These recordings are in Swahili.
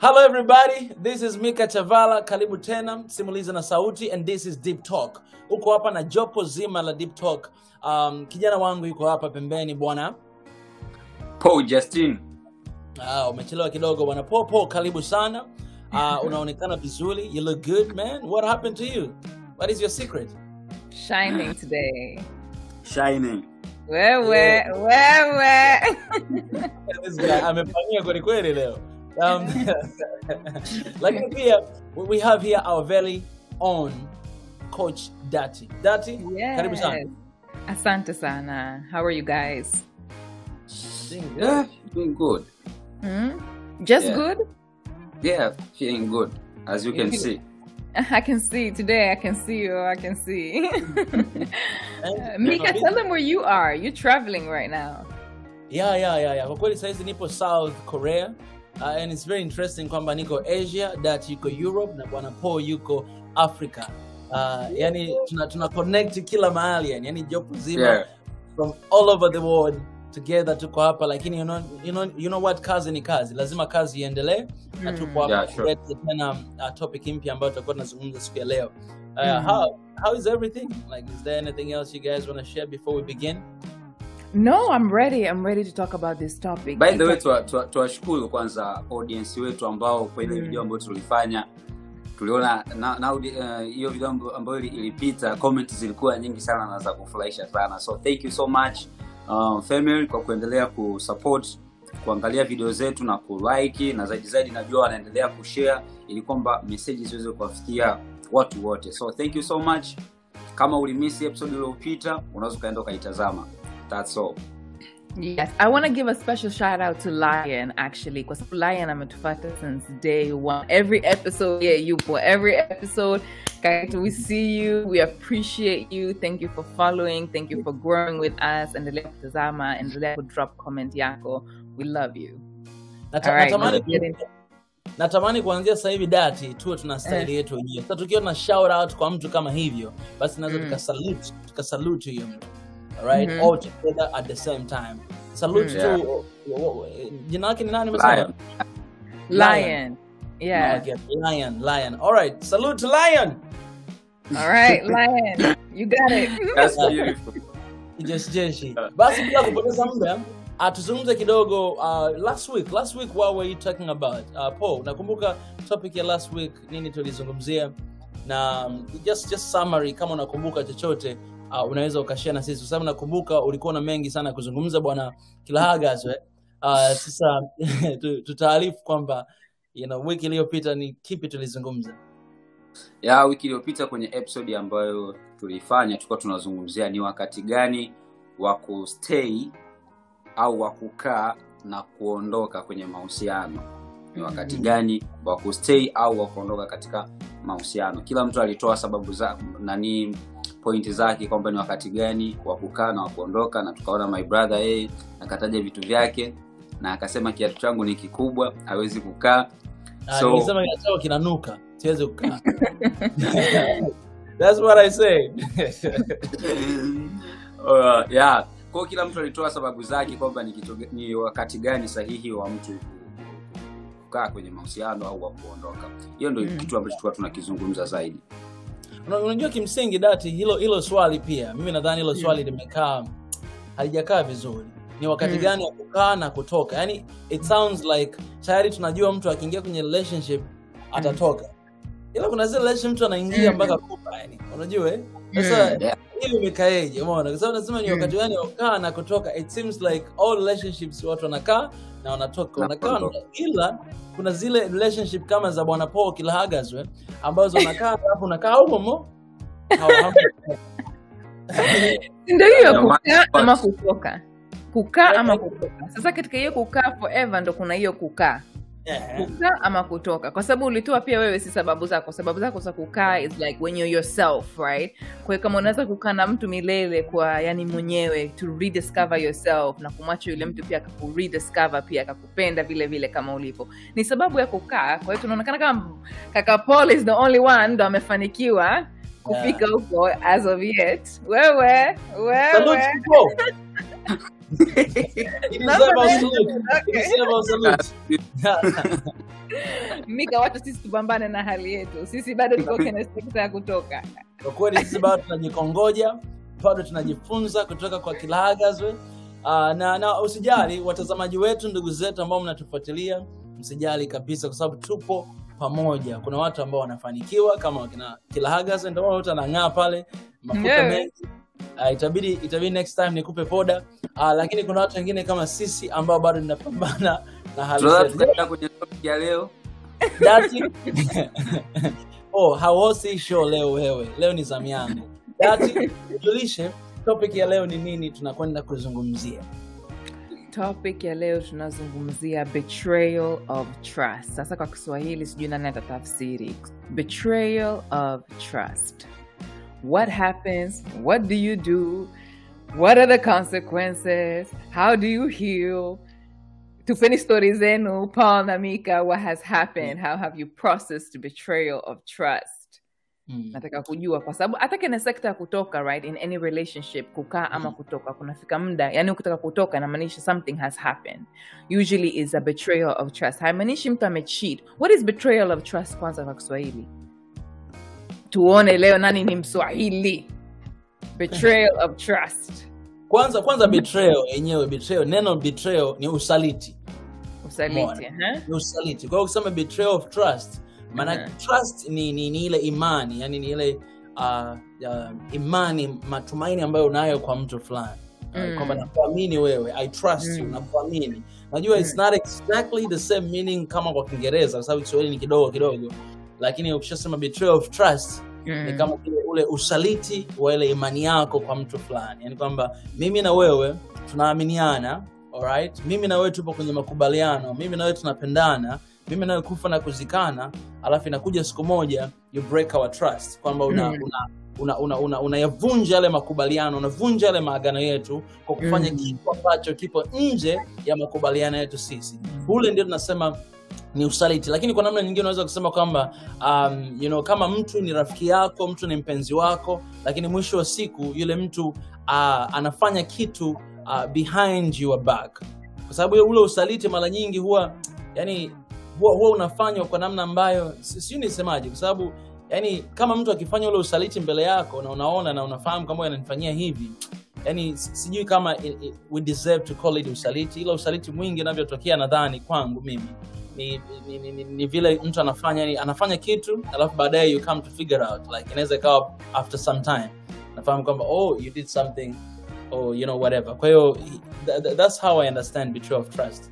Hello everybody, this is Mika Chavala, karibu tena, simuliza na sauti, and this is Deep Talk. Uko hapa na jopo zima la Deep Talk. Kijana wangu yuko hapa pembeni bwana Paul Justin. Umechelewa kidogo bwana Popo, karibu sana. Unaonekana vizuri, you look good man. What happened to you? What is your secret? Shining today. Shining. Wewe. This guy amefanyia kweli kweli leo. Like here, we have here our very own coach Dati. Dati, yes. Karibu sana. Asante sana. How are you guys? Doing good. Just Yeah. good? Yeah, feeling good, as you can see. I can see today. I can see you. I can see. Mika, tell them where you are. You're traveling right now. Yeah. Kwa kweli saizi nipo South Korea. And it's very interesting kwamba niko Asia, that yuko Europe, na bwana Paul yuko Africa. Yani tuna connect kila mahali yani jopo zima from all over the world together tuko hapa, lakini you know what, kazi ni kazi, lazima kazi iendelee. Na tuko hapa tena topic mpya ambayo tutakuwa tunazungumza siku ya leo. How is everything? Like, is there anything else you guys want to share before we begin? No, I'm ready. I'm ready to talk about this topic. By the way, tuwashukuru kwanza audience wetu ambao kwa ile video ambayo tulifanya tuliona hiyo video ambayo ilipita, comments zilikuwa nyingi sana na za kufurahisha sana. So thank you so much family kwa kuendelea kusupport, kuangalia video zetu na kulike, na zaidi najua wanaendelea kushare ili kwamba message ziweze kuwafikia watu wote. So thank you so much. Kama ulimiss episode iliyopita, unaweza kaenda ukaitazama. That's all. Yes, I want to give a special shout out to Lion actually, because Lion ametufata since day one. Every episode, every episode, guys, we see you, we appreciate you. Thank you for following, thank you for growing with us, and endelea drop comment yako. We love you. Natamani kuanzia sasa hivi Dati tuwe tuna style yetu wenyewe. Sasa tukiwa na shout out kwa mtu kama hivyo, basi naweza tukasalute hiyo mtu. All right, all together at the same time. Salute to jina lake ni nani msema? Lion. Yeah. Okay. Lion. All right, salute to Lion. All right, Lion. You got it. That's beautiful. Jeshi. Basi bila kupoteza muda, tuzungumze kidogo last week what were you talking about? Paul, nakumbuka topic ya last week nini tulizungumzia, na just summary kama unakumbuka chochote. Unaweza ukashare na sisi, kwa sababu nakumbuka ulikuwa na mengi sana kuzungumza bwana Kilahagazwe. Sasa tutaarifu kwamba wiki iliyopita ni kipi tulizungumza. Wiki iliyopita kwenye episode ambayo tulifanya tulikuwa tunazungumzia ni wakati gani wa kustay au wa kukaa na kuondoka kwenye mahusiano. Ni wakati gani wa kustay au wa kuondoka katika mahusiano. Kila mtu alitoa sababu za pointi zake kwamba ni wakati gani wa kukaa na wa kuondoka, na tukaona my brother akataja vitu vyake na akasema kiatu changu ni kikubwa, hawezi kukaa. So nilisema kiatu changu kinanuka, siwezi kukaa. That's what I said. Kwa kila mtu alitoa sababu zake kwamba ni wakati gani sahihi wa mtu kukaa kwenye mahusiano au wa kuondoka. Hiyo ndio kitu ambacho tulikuwa tunakizungumza zaidi. Unajua kimsingi Dati, hilo swali pia mimi nadhani hilo swali limekaa halijakaa vizuri. Ni wakati gani wa kukaa na kutoka? Yani it sounds like tayari tunajua mtu akiingia kwenye relationship atatoka. Ila kuna zile relationship mtu anaingia mpaka kufa yani. Unajua sasa hili imekaeje? Umeona? Kwa sababu nasema ni wakati gani wa kukaa na kutoka. It seems like all relationships watu wanakaa na wanatoka. Ila kuna zile relationship kama za bwana Paul Kilahagazwe ambazo unakaa hapo unakaa huko ndio hiyo kukaa ama kutoka. Kukaa ama kutoka. Sasa katika hiyo kukaa forever ndo kuna hiyo kukaa. Kukaa ama kutoka. Kwa sababu ulitoa pia wewe si sababu zako za kukaa is like when you're yourself, right? Kwa hiyo kama unaweza kukaa na mtu milele kwa yani mwenyewe to rediscover yourself, na kumwacha yule mtu pia akakurediscover pia akakupenda vile vile kama ulipo, ni sababu ya kukaa. Kwa hiyo tunaonekana kama kaka Paul is the only one ndo amefanikiwa kufika huko as of yet. Wewe Mika, watu sisi tupambane na hali yetu. Sisi bado tuko kwenye sekta ya kutoka. Kwa kweli sisi bado tunajikongoja, bado tunajifunza kutoka kwa Kilahagazwe. Na usijali watazamaji wetu, ndugu zetu ambao mnatufuatilia, msijali kabisa kwa sababu tupo pamoja. Kuna watu ambao wanafanikiwa kama wakina Kilahagazwe, ndio wote anang'aa pale mafuta mengi. Itabidi next time nikupe poda. Lakini kuna watu wengine kama sisi ambao bado tunapambana na hali zetu. Tunataka kwenye topic ya leo. Dati. Haosi show leo wewe. Leo ni zamu yangu. Dati, tujulishe topic ya leo ni nini tunakwenda kuzungumzia? Topic ya leo tunazungumzia betrayal of trust. Sasa kwa Kiswahili sijui nani atatafsiri. Betrayal of trust. What happens? What do you do? What are the consequences? How do you heal? Tupeni stories zenu, Paul na Mika, what has happened? How have you processed betrayal of trust? Nataka kujua kwa sababu hata kwenye sekta ya kutoka, right, in any relationship, kukaa ama kutoka, kunafika muda, yani ukitaka kutoka inamaanisha something has happened. Usually is a betrayal of trust. Haimaanishi mtu amecheat. What is betrayal of trust kwanza kwa Kiswahili? Tuone leo nani ni Mswahili. Betrayal of trust. Kwanza betrayal yenyewe, neno betrayal ni usaliti. Ni usaliti. Kwa hiyo ukisema betrayal of trust, maana trust ni ile imani, yani ni ile imani, matumaini ambayo unayo kwa mtu fulani. Kwamba nakuamini wewe, I trust you, nakuamini. Najua it's not exactly the same meaning kama kwa Kiingereza kwa sababu Kiswahili ni kidogo. Lakini ukishasema betrayal of trust ni kama ule usaliti wa ile imani yako kwa mtu fulani. Yani kwamba mimi na wewe tunaaminiana, alright? Mimi na wewe tupo kwenye makubaliano, mimi na wewe tunapendana, mimi na wewe kufa na kuzikana, alafu inakuja siku moja you break our trust. Kwamba unayavunja yale makubaliano, unavunja yale maagano yetu kwa kufanya kitu ambacho kipo nje ya makubaliano yetu sisi. Ule ndio tunasema ni usaliti. Lakini kwa namna nyingine unaweza kusema kwamba kama mtu ni rafiki yako, mtu ni mpenzi wako, lakini mwisho wa siku yule mtu anafanya kitu behind your back. Kwa sababu ule usaliti mara nyingi huwa unafanywa kwa namna ambayo sio nisemaje, kwa sababu yani kama mtu akifanya ule usaliti mbele yako na unaona na unafahamu kama ananifanyia hivi, yani sijui kama we deserve to call it usaliti. Ila usaliti mwingi unavyotokea nadhani kwangu mimi ni vile mtu anafanya kitu alafu baadaye you come to figure out, like inaweza ikawa after some time nafahamu kwamba you did something whatever. Kwa hiyo that's how I understand betrayal of trust.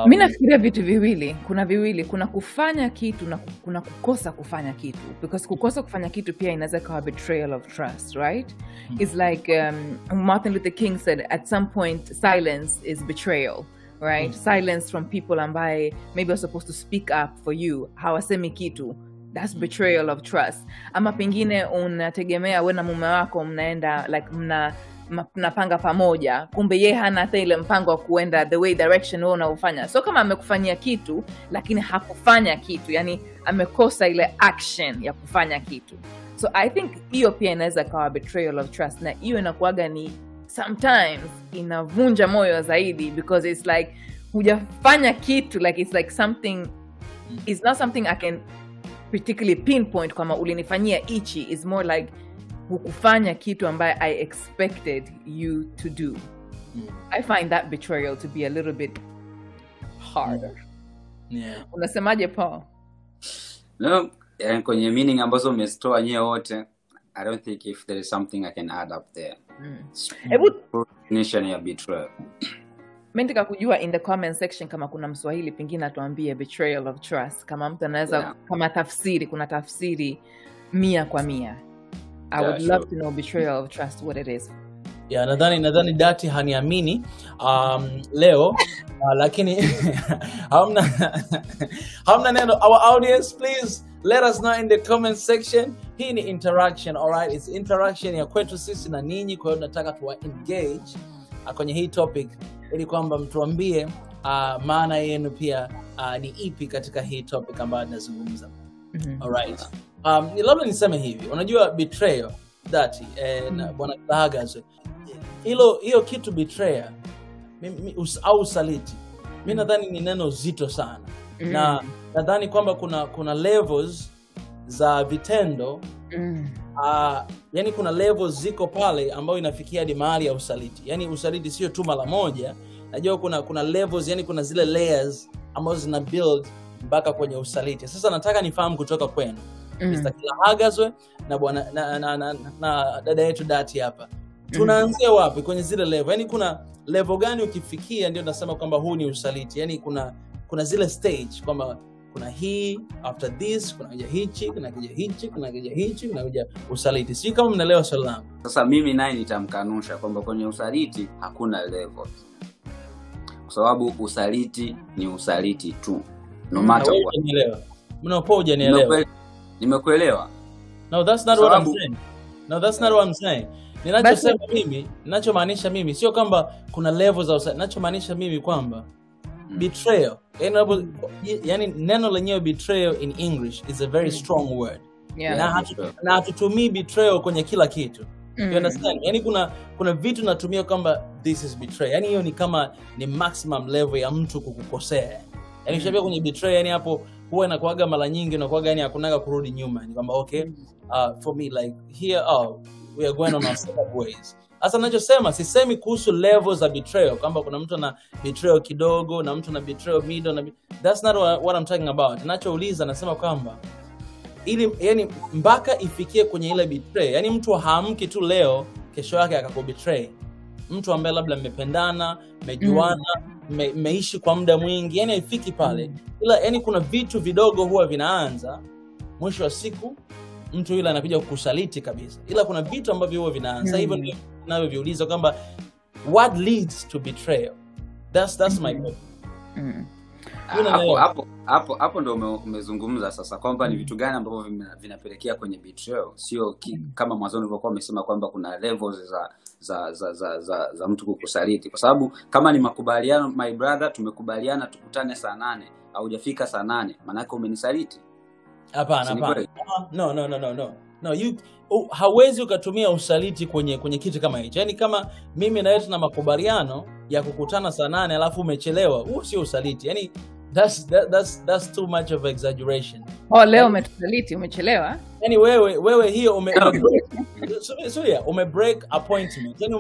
Mimi nafikiria vitu viwili. Kuna kufanya kitu na kuna kukosa kufanya kitu. Because kukosa kufanya kitu pia inaweza kuwa betrayal of trust, right? It's like Martin Luther King said, at some point silence is betrayal. Right? Silence from people ambaye maybe are supposed to speak up for you, hawasemi kitu, that's betrayal of trust. Ama pengine unategemea wewe na mume wako mnaenda like mnapanga pamoja, kumbe yeye hana hata ile mpango wa kuenda the way direction wewe unaofanya. So kama amekufanyia kitu lakini hakufanya kitu, yani amekosa ile action ya kufanya kitu. So I think hiyo pia inaweza kuwa betrayal of trust, na hiyo inakuaga ni sometimes inavunja moyo zaidi because it's like hujafanya kitu, like it's like something, it's not something I can particularly pinpoint kama ulinifanyia ichi. It's more like hukufanya kitu ambaye I expected you to do. I find that betrayal to be a little bit harder. Unasemaje Paul? No, kwenye meaning ambazo umezitoa nyewe wote, I don't think if there is something I can add up there. Definition ya betrayal. Mimi nataka kujua in the comment section kama kuna Mswahili pengine atuambie betrayal of trust, kama mtu anaweza kama tafsiri, kuna tafsiri 100%. I would love to know betrayal of trust, what it is. Nadhani Dati haniamini leo lakini hamna neno. Our audience, please let us know in the comment section. Hii ni interaction, alright? It's interaction ya kwetu sisi na ninyi. Kwa hiyo nataka tuwa engage kwenye hii topic ili kwamba mtuambie maana yenu pia ni ipi katika hii topic ambayo tunazungumza. Alright. Labda niseme hivi, unajua betrayal Dati na bwana Kilahagazwe, hiyo kitu betrayal au usaliti. Mimi nadhani ni neno zito sana. Na nadhani kwamba kuna levels za vitendo. Yani kuna levels ziko pale ambayo inafikia hadi mahali ya usaliti. Yani usaliti sio tu mara moja. Najua kuna levels, yani kuna zile layers ambazo zina build mpaka kwenye usaliti. Sasa nataka nifahamu kutoka kwenu. Mr. Kilahagazwe na bwana na dada yetu Dati hapa. Tunaanzia wapi kwenye zile level? Yani kuna level gani ukifikia ndio nasema kwamba huu ni usaliti? Yani kuna zile stage kwamba kuna hii, after this kuna hichi, kuna hichi, kuna hichi, kuna usaliti. Si kama mnaelewa swali langu. Sasa mimi naye nitamkanusha kwamba kwenye usaliti hakuna level. Kwa sababu usaliti ni usaliti tu. No matter what. Mnapoja nielewa. Nimekuelewa. No, that's not what I'm saying. No, that's not what I'm saying. Ninachosema mimi, ninachomaanisha mimi sio kwamba kuna levels za usaliti. Ninachomaanisha mimi kwamba betrayal. Yani neno lenyewe betrayal in English is a very strong word. Na hatutumii betrayal kwenye kila kitu. You understand? Yani kuna vitu natumia kwamba this is betrayal. Yani hiyo ni kama ni maximum level ya mtu kukukosea. Yani ukishabia kwenye betrayal, yani hapo huwa inakuaga mara nyingi inakuaga yani hakunaga kurudi nyuma. Ni kwamba okay, for me like here we are going on our separate ways. Sasa ninachosema sisemi kuhusu levels za betrayal kwamba kuna mtu na betrayal kidogo na mtu na betrayal middle na that's not what I'm talking about. Ninachouliza nasema kwamba ili yani mpaka ifikie kwenye ile betray, yani mtu haamki tu leo kesho yake akakubetray. Mtu ambaye labda mmependana, mmejuana, mmeishi kwa muda mwingi, yani haifiki pale. Ila yani kuna vitu vidogo huwa vinaanza, mwisho wa siku mtu yule anakuja kukusaliti kabisa. Ila kuna vitu ambavyo huwa vinaanza. Hivyo ndio ninavyoviuliza kwamba what leads to betrayal. That's my point. Hapo ndo umezungumza sasa kwamba ni vitu gani ambavyo vinapelekea kwenye betrayal. Sio kama mwanzo nilivyokuwa nimesema kwamba kuna levels za mtu kukusaliti. Kwa sababu kama ni makubaliano, my brother, tumekubaliana tukutane saa 8, haujafika saa 8, maana yake umenisaliti. Hapana. No, hawezi ukatumia usaliti kwenye kitu kama hicho. Yaani kama mimi na wewe tuna makubaliano ya kukutana saa 8 alafu umechelewa, huo sio usaliti. Yaani that's too much of exaggeration. Leo umetusaliti, umechelewa? Yaani wewe hiyo ume break appointment. Yaani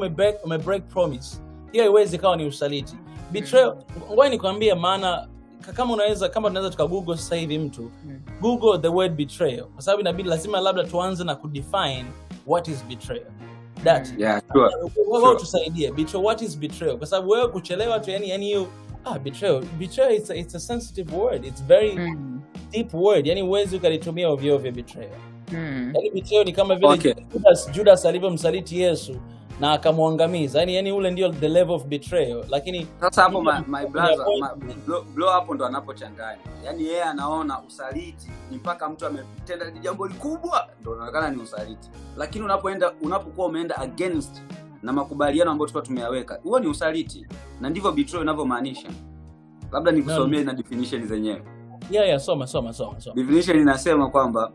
ume break promise. Hiyo haiwezi kawa ni usaliti. Betrayal, ngoja nikwambie maana kama tunaweza tukagoogle sasa hivi mtu Google the word betrayal, kwa sababu inabidi lazima labda tuanze na kudefine what is betrayal. That wewe tusaidie betrayal, what is betrayal, kwa sababu wewe kuchelewa tu yani hiyo betrayal it's a sensitive word, it's very deep word, yani uwezi ukalitumia ovyo ovyo betrayal. Yani betrayal ni kama vile Judas alivyomsaliti Yesu na akamwangamiza. Yani ule ndio the level of betrayal. Lakini sasa hapo my brother blow hapo ndo anapochanganya. Yani yeye anaona usaliti ni mpaka mtu ametenda jambo likubwa ndo inaonekana ni usaliti. Lakini unapokuwa umeenda against na makubaliano ambayo tulikuwa tumeyaweka, huo ni usaliti. Na ndivyo betrayal inavyomaanisha. Labda nikusomee na definition zenyewe. Yeah, soma. Definition inasema kwamba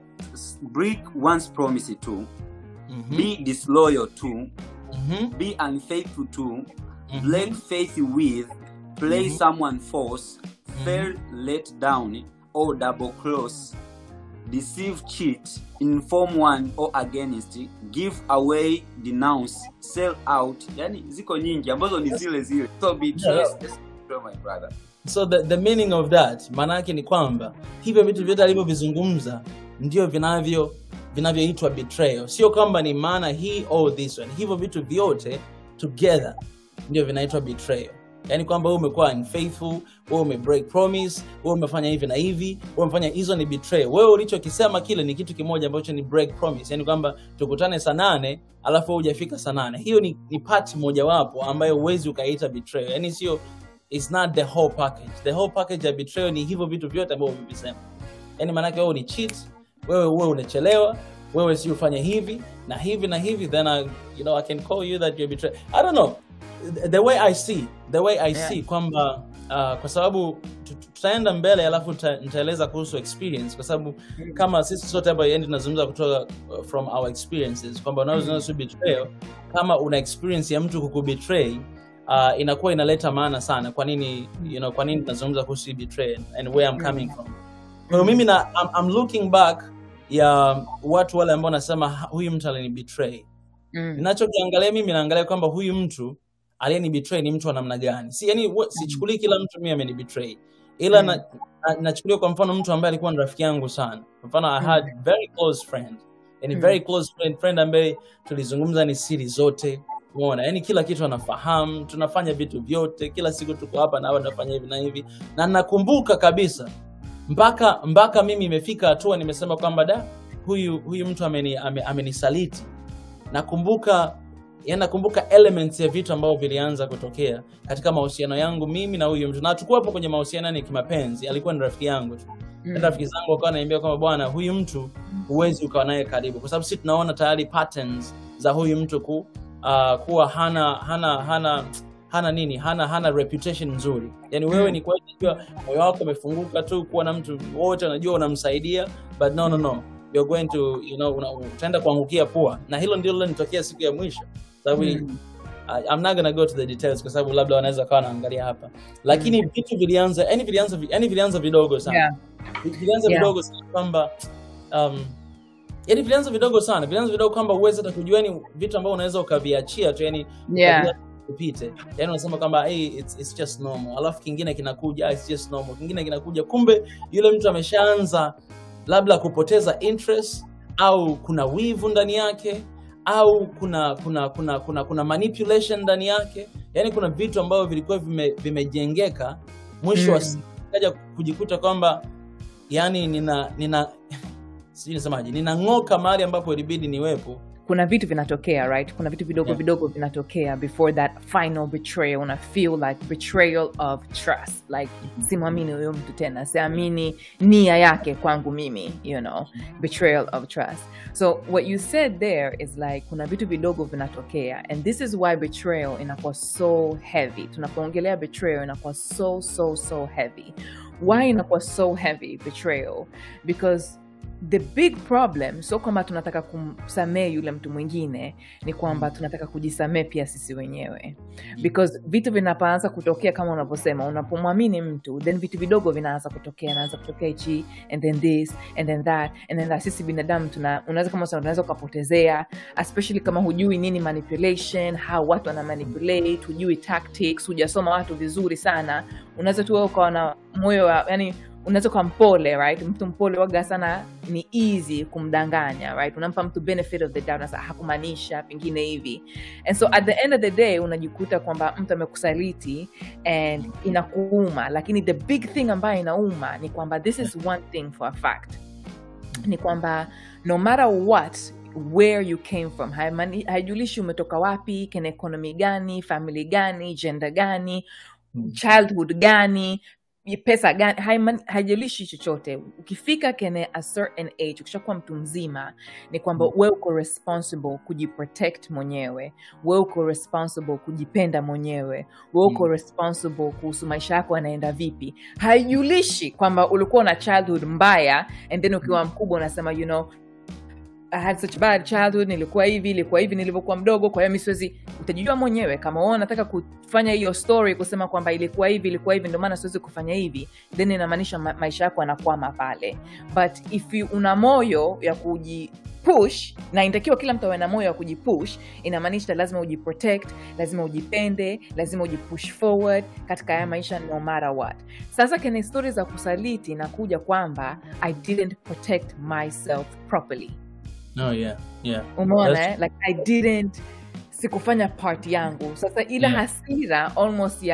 break one's promise to, be disloyal to, be unfaithful to, break faith with, play someone false, fail, let down, or double cross, deceive, cheat, inform one or against, give away, denounce, sell out. Yani ziko nyingi ambazo ni zile. So betray my brother. So the meaning of that, maana yake ni kwamba hivyo vitu vyote alivyovizungumza ndio vinavyoitwa betrayal. Sio kwamba ni maana hii or this one. Hivyo vitu vyote together ndio vinaitwa betrayal. Yani kwamba wewe umekuwa unfaithful, wewe umebreak promise, wewe umefanya hivi na hivi, wewe umefanya hizo, ni betrayal. Wewe ulichokisema kile ni kitu kimoja ambacho ni break promise. Yani kwamba tukutane saa 8 alafu wewe hujafika saa 8. Hiyo ni part moja wapo ambayo huwezi ukaita betrayal. Yani sio, it's not the whole package. The whole package ya betrayal ni hivyo vitu vyote ambavyo vimevisema. Yani maana yake wewe ni cheat, wewe unachelewa, wewe si ufanye hivi na hivi na hivi, then I can call you that you're betrayed. I don't know. The way I see kwamba kwa sababu tutaenda mbele alafu nitaeleza kuhusu experience, kwa sababu kama sisi sote hapa yani tunazungumza kutoka from our experiences kwamba unaweza betrayal kama una experience ya mtu kukubetray inakuwa inaleta maana sana. Kwa nini kwa nini tunazungumza kuhusu betrayal and where I'm coming from. Kwa mimi I'm looking back ya watu wale ambao nasema huyu mtu alini betray. Ninachokiangalia mimi naangalia kwamba huyu mtu aliyeni betray ni mtu wa namna gani. Sichukulii kila mtu mimi ameni betray. Ila nachukulia kwa mfano mtu ambaye alikuwa ni rafiki yangu sana. Kwa mfano I had very close friend. And a very close friend ambaye tulizungumza ni siri zote. Umeona? Yaani kila kitu anafahamu, tunafanya vitu vyote, kila siku tuko hapa na tunafanya hivi na hivi. Na nakumbuka kabisa mpaka mimi imefika hatua nimesema kwamba huyu mtu amenisaliti. Nakumbuka elements ya vitu ambavyo vilianza kutokea katika mahusiano yangu mimi na huyu mtu. Na tukua hapo kwenye mahusiano ni kimapenzi, alikuwa ni rafiki yangu tu. Rafiki zangu wakawa wananiambia kwamba bwana, huyu mtu huwezi ukawa naye karibu kwa sababu sisi tunaona tayari patterns za huyu mtu kuwa hana reputation nzuri. Yaani wewe ni kwa hiyo moyo wako umefunguka tu kuwa na mtu wote unajua unamsaidia, but no you're going to utaenda kuangukia pua. Na hilo ndilo lilitokea siku ya mwisho. Sababu I'm not going to go to the details kwa sababu labda wanaweza kawa naangalia hapa. Lakini vitu vilianza vidogo sana. Yeah. Vilianza vidogo sana kwamba vilianza vidogo sana. Vilianza vidogo kwamba uweze hata kujua ni vitu ambavyo unaweza ukaviachia tu upite. Yaani unasema kwamba it's just normal. Alafu kingine kinakuja, it's just normal. Kingine kinakuja. Kumbe yule mtu ameshaanza labda kupoteza interest au kuna wivu ndani yake au kuna manipulation ndani yake. Yaani kuna vitu ambavyo vilikuwa vimejengeka mwisho wa siku kaja kujikuta kwamba yani ninang'oka mahali ambapo ilibidi niwepo. Kuna vitu vinatokea, right? Kuna vitu vidogo vinatokea before that final betrayal. Una feel like betrayal of trust. Like simwamini huyo mtu tena, siamini nia yake kwangu mimi, betrayal of trust. So what you said there is like kuna vitu vidogo vinatokea, and this is why betrayal inakuwa so heavy. Tunapoongelea betrayal inakuwa so heavy. Why inakuwa so heavy betrayal? Because the big problem so kwamba tunataka kumsamehe yule mtu mwingine, ni kwamba tunataka kujisamehe pia sisi wenyewe. Because vitu vinapoanza kutokea kama unavyosema, unapomwamini mtu, then vitu vidogo vinaanza kutokea, hichi and then this and then that and then that. Sisi binadamu unaweza kupotezea, especially kama hujui nini manipulation, how watu wana manipulate, hujui tactics, hujasoma watu vizuri sana. Unaweza tu ukawa na moyo yani unaweza kuwa mpole, right? Mtu mpole waga sana ni easy kumdanganya, right? Unampa mtu benefit of the doubt, na hakumaanisha pengine hivi. And so at the end of the day unajikuta kwamba mtu amekusaliti and inakuuma, lakini the big thing ambayo inauma ni kwamba this is one thing for a fact. Ni kwamba no matter what, where you came from, haijulishi umetoka wapi, kena economy gani, family gani, gender gani, childhood gani, pesa gani, haijalishi chochote. Ukifika kene a certain age, ukishakuwa mtu mzima, ni kwamba wewe uko responsible kujiprotect mwenyewe, wewe uko responsible kujipenda mwenyewe, wewe uko responsible kuhusu maisha yako yanaenda vipi. Haijulishi kwamba ulikuwa na childhood mbaya and then ukiwa mkubwa unasema I had such bad childhood, nilikuwa hivi nilivyokuwa mdogo, kwa hiyo mimi siwezi. Utajijua mwenyewe kama wewe unataka kufanya hiyo story kusema kwamba ilikuwa hivi ndio maana siwezi kufanya hivi, then inamaanisha maisha yako yanakwama pale. But if you una moyo ya kujipush, na inatakiwa kila mtu awe na moyo ya kujipush, inamaanisha lazima ujiprotect, lazima ujipende, lazima ujipush forward katika haya maisha no matter what. Sasa kwenye stories za kusaliti nakuja kwamba I didn't protect myself properly. Oh yeah. Umeona, like I didn't sikufanya part yangu. Sasa ila hasira almost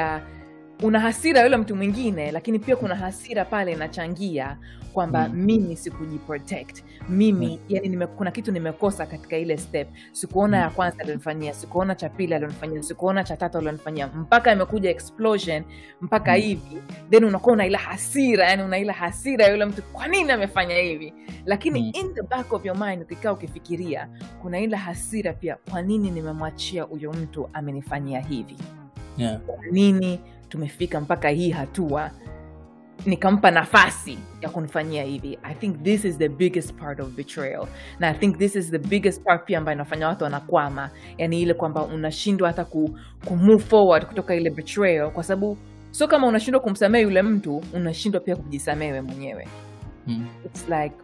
una hasira yule mtu mwingine, lakini pia kuna hasira pale inachangia kwamba mimi sikujiprotect. Mimi yani kuna kitu nimekosa katika ile step. Sikuona ya kwanza alionifanyia, sikuona cha pili alionifanyia, sikuona cha tatu alionifanyia, mpaka imekuja explosion mpaka hivi. Then unakuwa una ile hasira, yani una ile hasira yule mtu, kwa nini amefanya hivi? Lakini in the back of your mind ukikaa ukifikiria, kuna ile hasira pia, kwa nini nimemwachia huyo mtu amenifanyia hivi? Kwa nini tumefika mpaka hii hatua? nikampa nafasi ya kunifanyia hivi. I think this is the biggest part of betrayal. Na I think this is the biggest part pia ambayo inafanya watu wanakwama. Yani ile kwamba unashindwa hata move forward kutoka ile betrayal, kwa sababu so kama unashindwa kumsamehe yule mtu, unashindwa pia kujisamehe mwenyewe. It's like,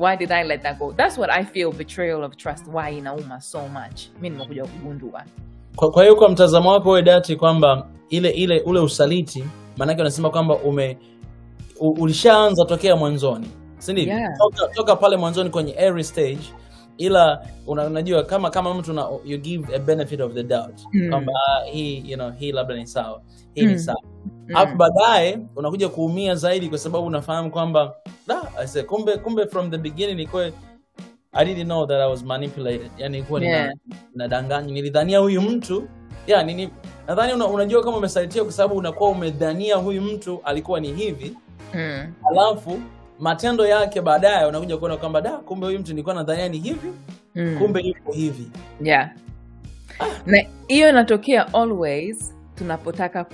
why did I let that go? That's what I feel betrayal of trust, why inauma so much. Mimi nimekuja kugundua. Kwa hiyo kwa mtazamo wako wewe Dati, kwamba ule usaliti, maana yake unasema kwamba ulishaanza tokea mwanzoni, si ndivyo? Yeah. Toka pale mwanzoni kwenye early stage, ila unajua kama mtu you give a benefit of the doubt kwamba hii labda ni sawa, hii ni sawa. Hapo baadaye unakuja kuumia zaidi, kwa sababu unafahamu kwamba kumbe from the beginning I didn't know that I was manipulated. Yani ilikuwa ninadanganya. Nilidhania huyu mtu, nadhani unajua kama umesalitiwa kwa sababu unakuwa umedhania huyu mtu alikuwa ni hivi. Alafu matendo yake baadaye unakuja kuona kwamba kumbe huyu mtu nilikuwa nadhania ni hivi, kumbe yuko hivi. Yeah. Na hiyo inatokea always tunapotaka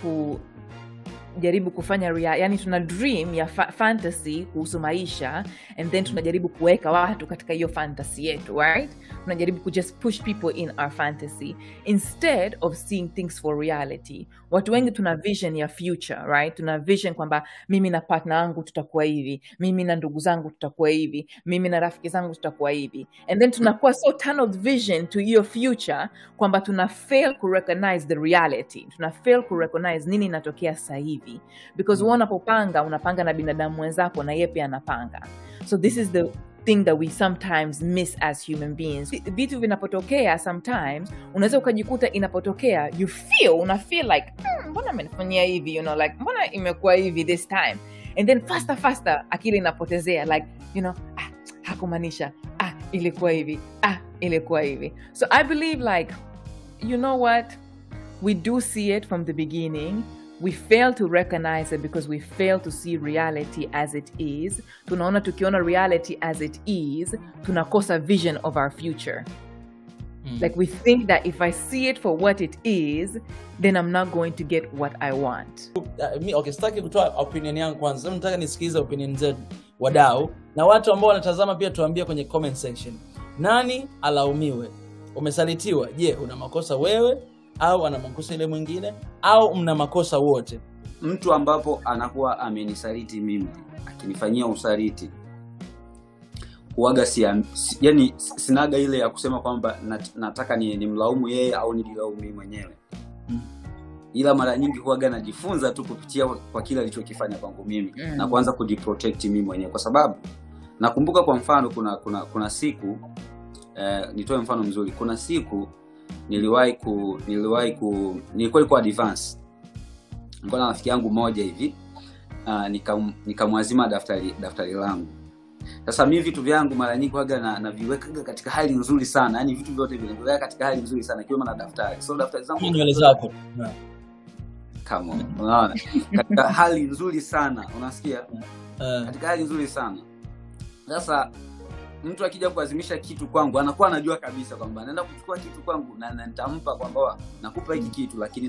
jaribu kufanya yani tuna dream ya fantasy kuhusu maisha, and then tunajaribu kuweka watu katika hiyo fantasy yetu, right? Tunajaribu ku just push people in our fantasy instead of seeing things for reality. Watu wengi tuna vision ya future, right? Tuna vision kwamba mimi na partner wangu tutakuwa hivi, mimi na ndugu zangu tutakuwa hivi, mimi na rafiki zangu tutakuwa hivi, and then tunakuwa so tunneled vision to your future kwamba tuna fail to recognize the reality. Tuna fail to recognize nini inatokea sasa hivi, because unapanga na binadamu wenzako na yeye pia anapanga. So this is the thing that we sometimes miss as human beings. Vitu vinapotokea sometimes unaweza ukajikuta inapotokea una feel like mbona amenifanyia hivi, like mbona imekuwa hivi this time, and then faster akili inapotezea like hakumaanisha, ilikuwa hivi. So I believe like, you know what, we do see it from the beginning. We fail to recognize it because we fail to see reality as it is. Tukiona reality as it is, tunakosa vision of our future. Like we think that if I see it for what it is, then I'm not going to get what I want. Sitaki kutoa opinion yangu kwanza. Nataka nisikize opinion zetu wadau, na watu ambao wanatazama pia tuambie kwenye comment section. Nani alaumiwe? Umesalitiwa, je, una makosa wewe au ana makosa ile mwingine, au mna makosa wote? Mtu ambapo anakuwa amenisaliti mimi, akinifanyia usaliti, huaga yani sinaga ile ya kusema kwamba nataka nimlaumu yeye au nijilaumu mimi mwenyewe. Ila mara nyingi huaga najifunza tu kupitia kwa kile alichokifanya kwangu mimi na kuanza kujiprotect mimi mwenyewe, kwa sababu nakumbuka kwa mfano kuna siku nitoe mfano mzuri. Kuna siku nilikuwa kwa advance. Nilikuwa na rafiki yangu mmoja hivi, nikamwazima daftari langu. Sasa mimi vitu vyangu mara nyingi huaga naviweka katika hali nzuri sana. Yaani vitu vyote vinakuwa katika hali nzuri sana kiwemo na daftari. So daftari zangu nywele zako. Come on. Unaona? Katika hali nzuri sana, unasikia? Katika hali nzuri sana. Sasa mtu akija kuazimisha kitu kwangu, anakuwa anajua kabisa kwamba anaenda kuchukua kitu kwangu na nitampa kwamba nakupa hiki kitu, lakini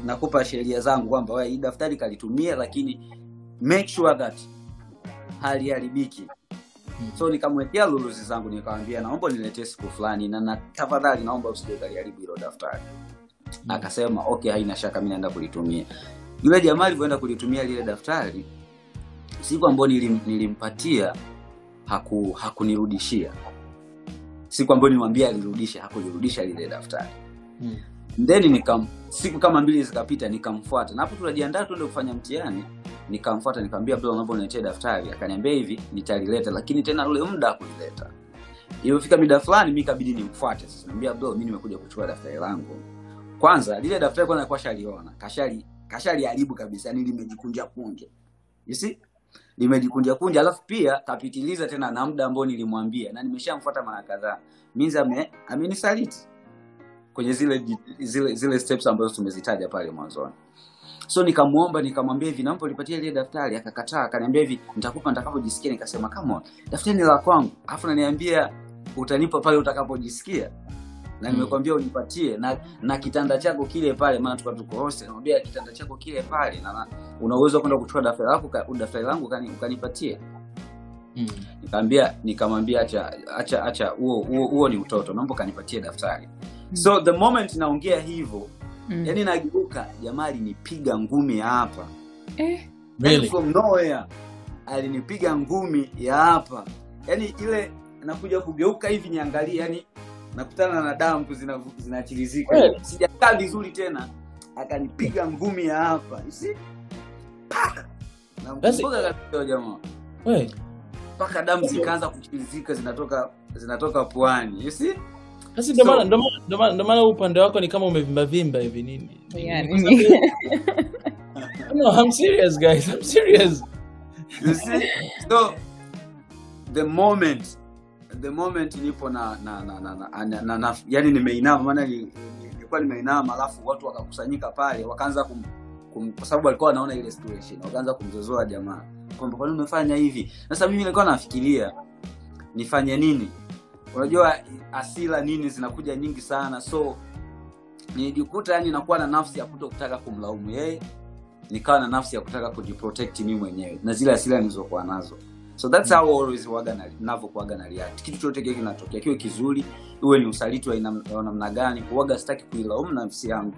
nakupa sheria zangu kwamba wewe hii daftari kalitumia, lakini make sure that haliharibiki. So nikamwekea luluzi zangu, nikamwambia naomba niletee siku fulani na tafadhali naomba usije kaliharibu hilo daftari. Akasema okay, haina shaka, mimi naenda kulitumia. Yule jamaa alipoenda kulitumia lile daftari, siku ambayo nilimpatia hakunirudishia. Siku ambayo nilimwambia alirudisha, hakunirudisha lile daftari. Then siku kama 2 zikapita, nikamfuata. Na hapo tunajiandaa tuende kufanya mtihani, nikamfuata nikamwambia bro, naomba uniletee daftari. Akaniambia hivi, nitalileta, lakini tena ule muda kulileta. Ilipofika muda fulani, mimi ikabidi nimfuate. Sasa niambia bro, mimi nimekuja kuchukua daftari langu. Kwanza lile daftari kwanza kwa shaliona, kashali haribu kabisa, yani limejikunja kunje. You see? Limejikunja kunja, alafu pia kapitiliza tena na muda ambao nilimwambia, na nimeshamfuata mara kadhaa. Means amenisaliti kwenye zile steps ambazo tumezitaja pale mwanzoni. So nikamwambia hivi, naomba nipatie ile daftari. Akakataa, akaniambia hivi, nitakupa nitakapojisikia. Nikasema come on, daftari ni la kwangu, alafu unaniambia utanipa pale utakapojisikia. na nimekwambia unipatie na kitanda chako kile pale, maana tuko hostel, namwambia kitanda chako kile pale na una uwezo kwenda kuchukua daftari langu ukanipatie. Nikamwambia acha huo ni utoto, naomba kanipatie daftari. So the moment naongea hivyo, yani nageuka, jamaa alinipiga ngumi ya hapa. Really? From nowhere alinipiga ngumi ya hapa. Yani ile nakuja kugeuka hivi niangalie, yani nakutana na damu zinachilizika. Sijakaa vizuri tena, akanipiga ngumi ya hapa. You see? Na mkumbuka kabisa jamaa. Paka damu zikaanza kuchilizika, zinatoka puani. You see? Basi ndo maana upande wako ni kama umevimba hivi nini? No, I'm serious guys. I'm serious. You see? So the moment nipo na yani nimeinama, maana nilikuwa nimeinama, alafu watu wakakusanyika pale, wakaanza kwa sababu walikuwa wanaona ile situation, wakaanza kumzozoa jamaa kwamba kwa nini umefanya hivi. Sasa mimi nilikuwa nafikiria nifanye nini. Unajua asila nini zinakuja nyingi sana, so nilijikuta yani nakuwa na nafsi ya kutaka kumlaumu yeye, nikawa na nafsi ya kutaka kujiprotect mimi mwenyewe na zile asila nilizokuwa nazo. So that's how always ninavyokuwa na react. Kitu chochote kile kinatokea, kiwe kizuri, iwe ni usaliti wa namna gani, kuwaga sitaki kuilaumu nafsi yangu.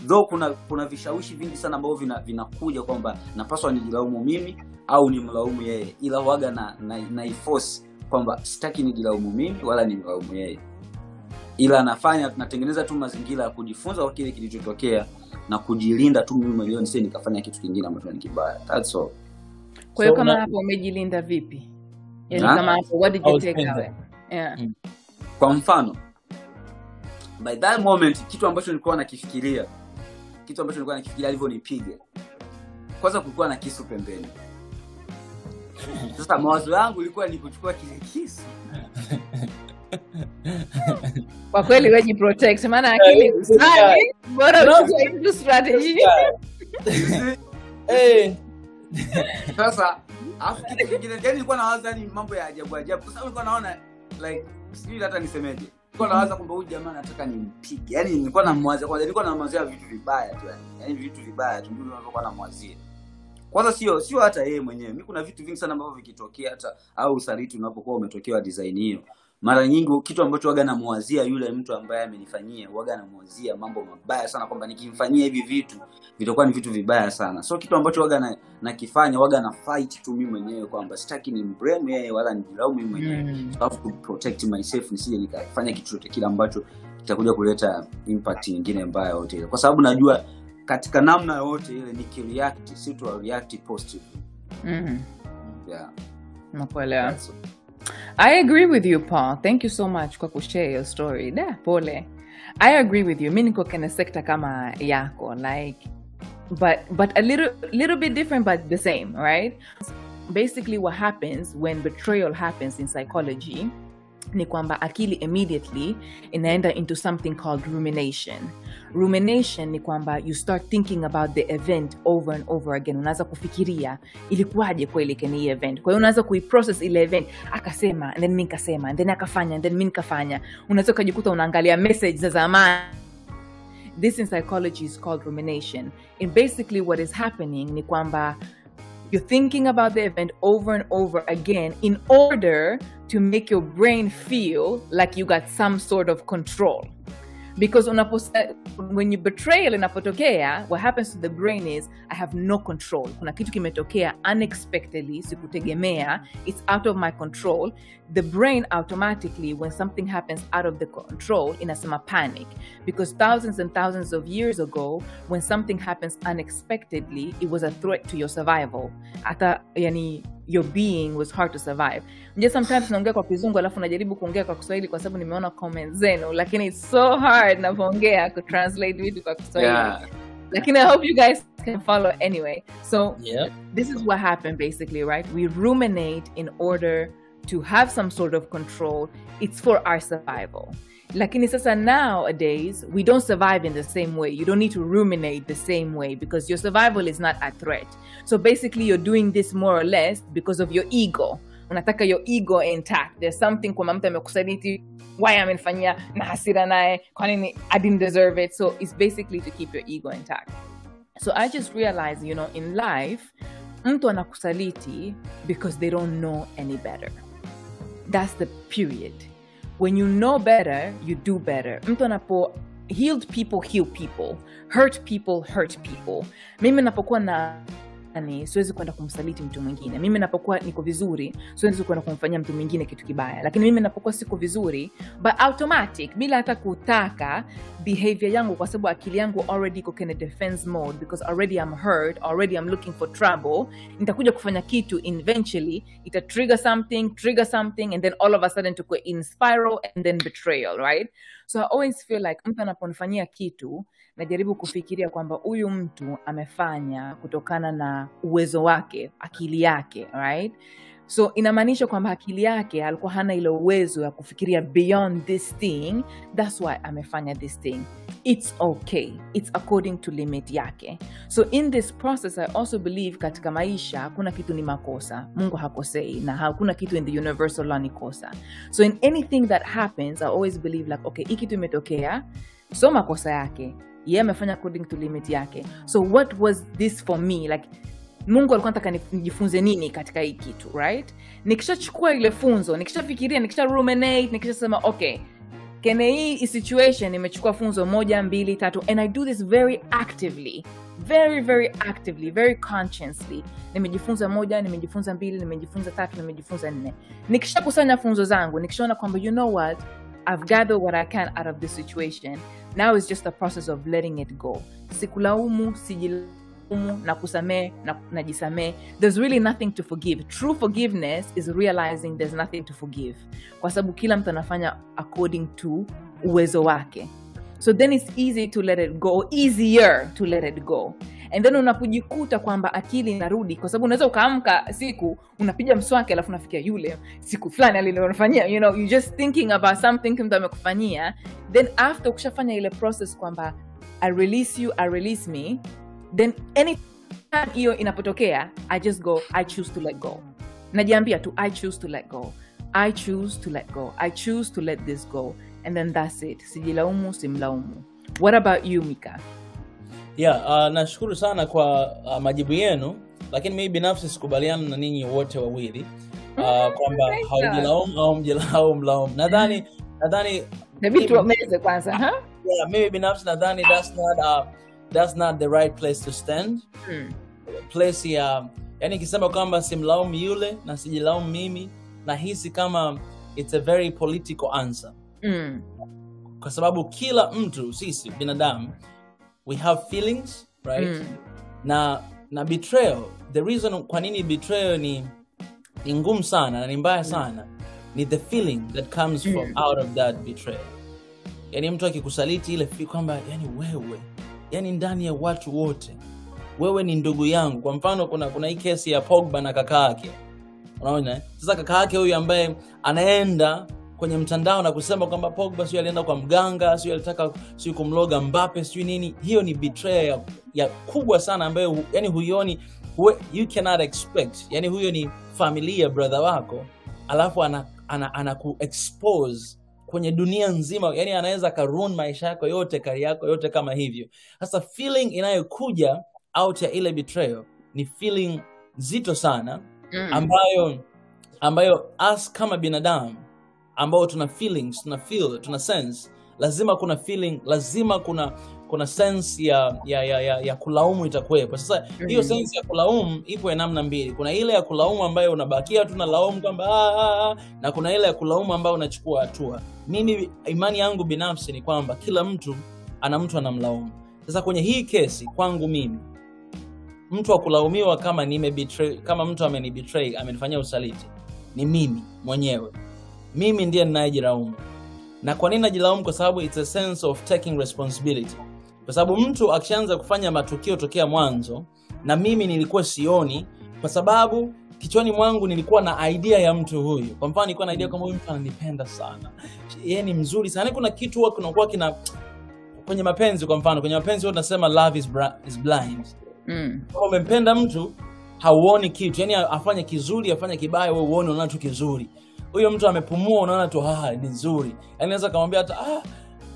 Though kuna vishawishi vingi sana ambavyo vinakuja kwamba napaswa nijilaumu mimi au nimlaumu yeye, ila huaga na force kwamba sitaki nijilaumu mimi wala nimlaumu yeye, ila natengeneza tu mazingira ya kujifunza kwa kile kilichotokea na kujilinda tu mimi mwenyewe nisije nikafanya kitu kingine ambacho ni kibaya. That's all. Kwa hiyo kama hapo umejilinda vipi? Yaani kama hapo what did you take away? Yeah. Kwa mfano, by that moment kitu ambacho nilikuwa nakifikiria alivyonipiga, kwanza kulikuwa na kisu pembeni. Sasa mawazo yangu ilikuwa ni kuchukua kile kisu. Kwa kweli wewe jiprotect, maana akili usani bora uchukue hizo strategy. Sasa afu kitu kingine yani nilikuwa nawaza ni mambo ya ajabu. Kwa sababu nilikuwa naona like sijui hata nisemeje. Nilikuwa nawaza kwamba huyu jamaa nataka nimpige. Yani nilikuwa namwazia kwanza, nilikuwa namwazia vitu vibaya tu yani. Yaani vitu vibaya tu ndio nilikuwa namwazia. Kwanza sio hata yeye mwenyewe. Mimi kuna vitu vingi sana ambavyo vikitokea hata au usaliti unapokuwa umetokewa design hiyo. Mara nyingi kitu ambacho waga namwazia yule mtu ambaye amenifanyia, waga namwazia mambo mabaya sana kwamba nikimfanyia hivi vitu vitakuwa ni vitu vibaya sana. So kitu ambacho waga nakifanya, waga na fight tu mimi mwenyewe kwamba sitaki nimblame yeye wala nijilaumu mimi mwenyewe. So I have to protect myself nisije nikafanya kitu chochote kile ambacho kitakuja kuleta impact nyingine mbaya yote. Kwa sababu najua katika namna yote ile nikireact, si tu react positive. Yeah. Nakuelewa. I agree with you, Paul. Thank you so much kwa kushare your story. Pole. I agree with you. Mimi niko kwenye sekta kama yako, like but a little bit different but the same, right? Basically what happens when betrayal happens in psychology ni kwamba akili immediately inaenda into something called rumination. Rumination ni kwamba you start thinking about the event over and over again. Unaanza kufikiria ilikuwaje kweli kwenye event. Kwa hiyo unaanza kuiprocess ile event. Akasema, and then mimi nikasema, and then akafanya, and then mimi nikafanya. Unaweza kujikuta unaangalia message za zamani. This in psychology is called rumination. And basically what is happening ni kwamba you're thinking about the event over and over again in order to make your brain feel like you got some sort of control. Because when you betrayal inapotokea, what happens to the brain is, I have no control. Kuna kitu kimetokea unexpectedly, sikutegemea, it's out of my control. The brain automatically, when something happens out of the control, inasema panic. Because thousands and thousands of years ago, when something happens unexpectedly, it was a threat to your survival. Hata, yani, your being was hard to survive. Just sometimes naongea kwa Kizungu alafu najaribu kuongea kwa Kiswahili kwa sababu nimeona comments zenu, lakini it's so hard napoongea ku translate vitu kwa Kiswahili. Yeah. Lakini I hope you guys can follow anyway. So this is what happened basically, right? We ruminate in order to have some sort of control. It's for our survival. Lakini sasa nowadays, we don't survive in the same way. You don't need to ruminate the same way because your survival is not a threat. So basically, you're doing this more or less because of your ego. unataka your ego intact. There's something kwa mtu amekusaliti, why amenifanyia na hasira naye, kwa nini I didn't deserve it. So it's basically to keep your ego intact. So I just realized, you know, in life, mtu anakusaliti because they don't know any better. That's the period. When you know better, you do better. Mtu anapo healed people heal people, hurt people. Mimi napokuwa na siwezi kwenda kumsaliti mtu mwingine. Mimi napokuwa niko vizuri, siwezi kwenda kumfanyia mtu mwingine kitu kibaya. Lakini mimi napokuwa siko vizuri, but automatic, bila hata kutaka, behavior yangu, kwa sababu akili yangu already iko kwenye defense mode, because already I'm hurt, already I'm looking for trouble, nitakuja kufanya kitu, eventually ita trigger something, and then all of a sudden tuko in spiral and then betrayal, right? So I always feel like mtu anaponifanyia kitu, najaribu kufikiria kwamba huyu mtu amefanya kutokana na uwezo wake, akili yake, right? So inamaanisha kwamba akili yake alikuwa hana ile uwezo ya kufikiria beyond this thing. That's why amefanya this thing. It's okay. It's according to limit yake. So in this process, I also believe katika maisha hakuna kitu ni makosa. Mungu hakosei, na hakuna kitu in the universal law ni kosa. So in anything that happens, I always believe like, okay, hii kitu imetokea, so makosa yake. Yeye amefanya according to limit yake. So what was this for me? Like, Mungu alikuwa anataka nijifunze nini katika hii kitu, right? Nikishachukua ile funzo, nikishafikiria, nikisha ruminate, nikishasema okay, kene hii situation nimechukua funzo 1, 2, 3, and I do this very actively. Very, very actively, very consciously. Nimejifunza 1, nimejifunza 2, nimejifunza 3, nimejifunza 4. Nikishakusanya funzo zangu, nikishaona kwamba you know what? I've gathered what I can out of this situation. Now it's just a process of letting it go. Sikulaumu, sijilaumu, na kusamee, na najisamee. There's really nothing to forgive. True forgiveness is realizing there's nothing to forgive. Kwa sababu kila mtu anafanya according to uwezo wake. So then it's easy to let it go, easier to let it go. And then unapojikuta kwamba akili inarudi, kwa sababu unaweza ukaamka siku unapiga mswaki alafu unafikia yule siku fulani alilonifanyia, you know, you just thinking about something mtu amekufanyia. Then after ukishafanya ile process kwamba I release you, I release me, then anytime hiyo inapotokea, I just go, I choose to let go. Najiambia tu, I choose to let go. I choose to let go. I choose to let this go. And then that's it. Sijilaumu, simlaumu. What about you, Mika? Yeah, nashukuru sana kwa majibu yenu, lakini mimi binafsi sikubaliana na ninyi wote wawili kwamba haujilaumu au mlaumu. Nadhani Nabii tuomeze kwanza, Yeah, mimi binafsi nadhani that's not the right place to stand. Place ya, yani kisema kwamba simlaumu yule na sijilaumu mimi, nahisi kama it's a very political answer. Kwa sababu kila mtu, sisi binadamu, we have feelings, right? Na betrayal, the reason kwa nini betrayal ni ngumu sana na ni mbaya sana, ni the feeling that comes from out of that betrayal. Yani mtu akikusaliti ile kwamba yani wewe, yani ndani ya watu wote, wewe ni ndugu yangu. Kwa mfano kuna hii kesi ya Pogba na kaka yake. Unaona? Sasa kaka yake huyu ambaye anaenda kwenye mtandao na kusema kwamba Pogba sio alienda kwa mganga, sio alitaka sio kumloga Mbappe, sio nini. Hiyo ni betrayal ya kubwa sana ambayo yani huioni, you cannot expect. Yani huyo ni familia, brother wako, alafu anaku expose kwenye dunia nzima. Yani anaweza karun maisha yako yote, kari yako yote kama hivyo. Sasa feeling inayokuja out ya ile betrayal ni feeling zito sana, ambayo us kama binadamu ambao tuna feelings, tuna feel, tuna sense, lazima kuna feeling, lazima kuna sense ya kulaumu itakuwepo. Sasa hiyo sense ya kulaumu ipo ya namna mbili. Kuna ile ya kulaumu ambayo unabakia tu na laumu kwamba na kuna ile ya kulaumu ambayo unachukua hatua. Mimi imani yangu binafsi ni kwamba kila mtu anamlaumu. Sasa kwenye hii kesi kwangu mimi, mtu akulaumiwa kama nimebetray, kama mtu amenibetray, amenifanyia usaliti, ni mimi mwenyewe. Mimi ndiye ninayejilaumu. Na kwa nini najilaumu? Kwa sababu it's a sense of taking responsibility. Kwa sababu mtu akishaanza kufanya matukio tokea mwanzo na mimi nilikuwa sioni, kwa sababu kichwani mwangu nilikuwa na idea ya mtu huyu. Kwa mfano nilikuwa na idea kama huyu mtu ananipenda sana, yeye ni mzuri sana. Kuna kitu huwa kunakuwa kwenye mapenzi. Kwa mfano kwenye mapenzi huwa tunasema love is blind. Kama umempenda mtu hauoni kitu. Yani afanye kizuri, afanye kibaya, wewe uone unaona tu kizuri. Huyo mtu amepumua unaona tu ni nzuri. Yani naweza kumwambia hata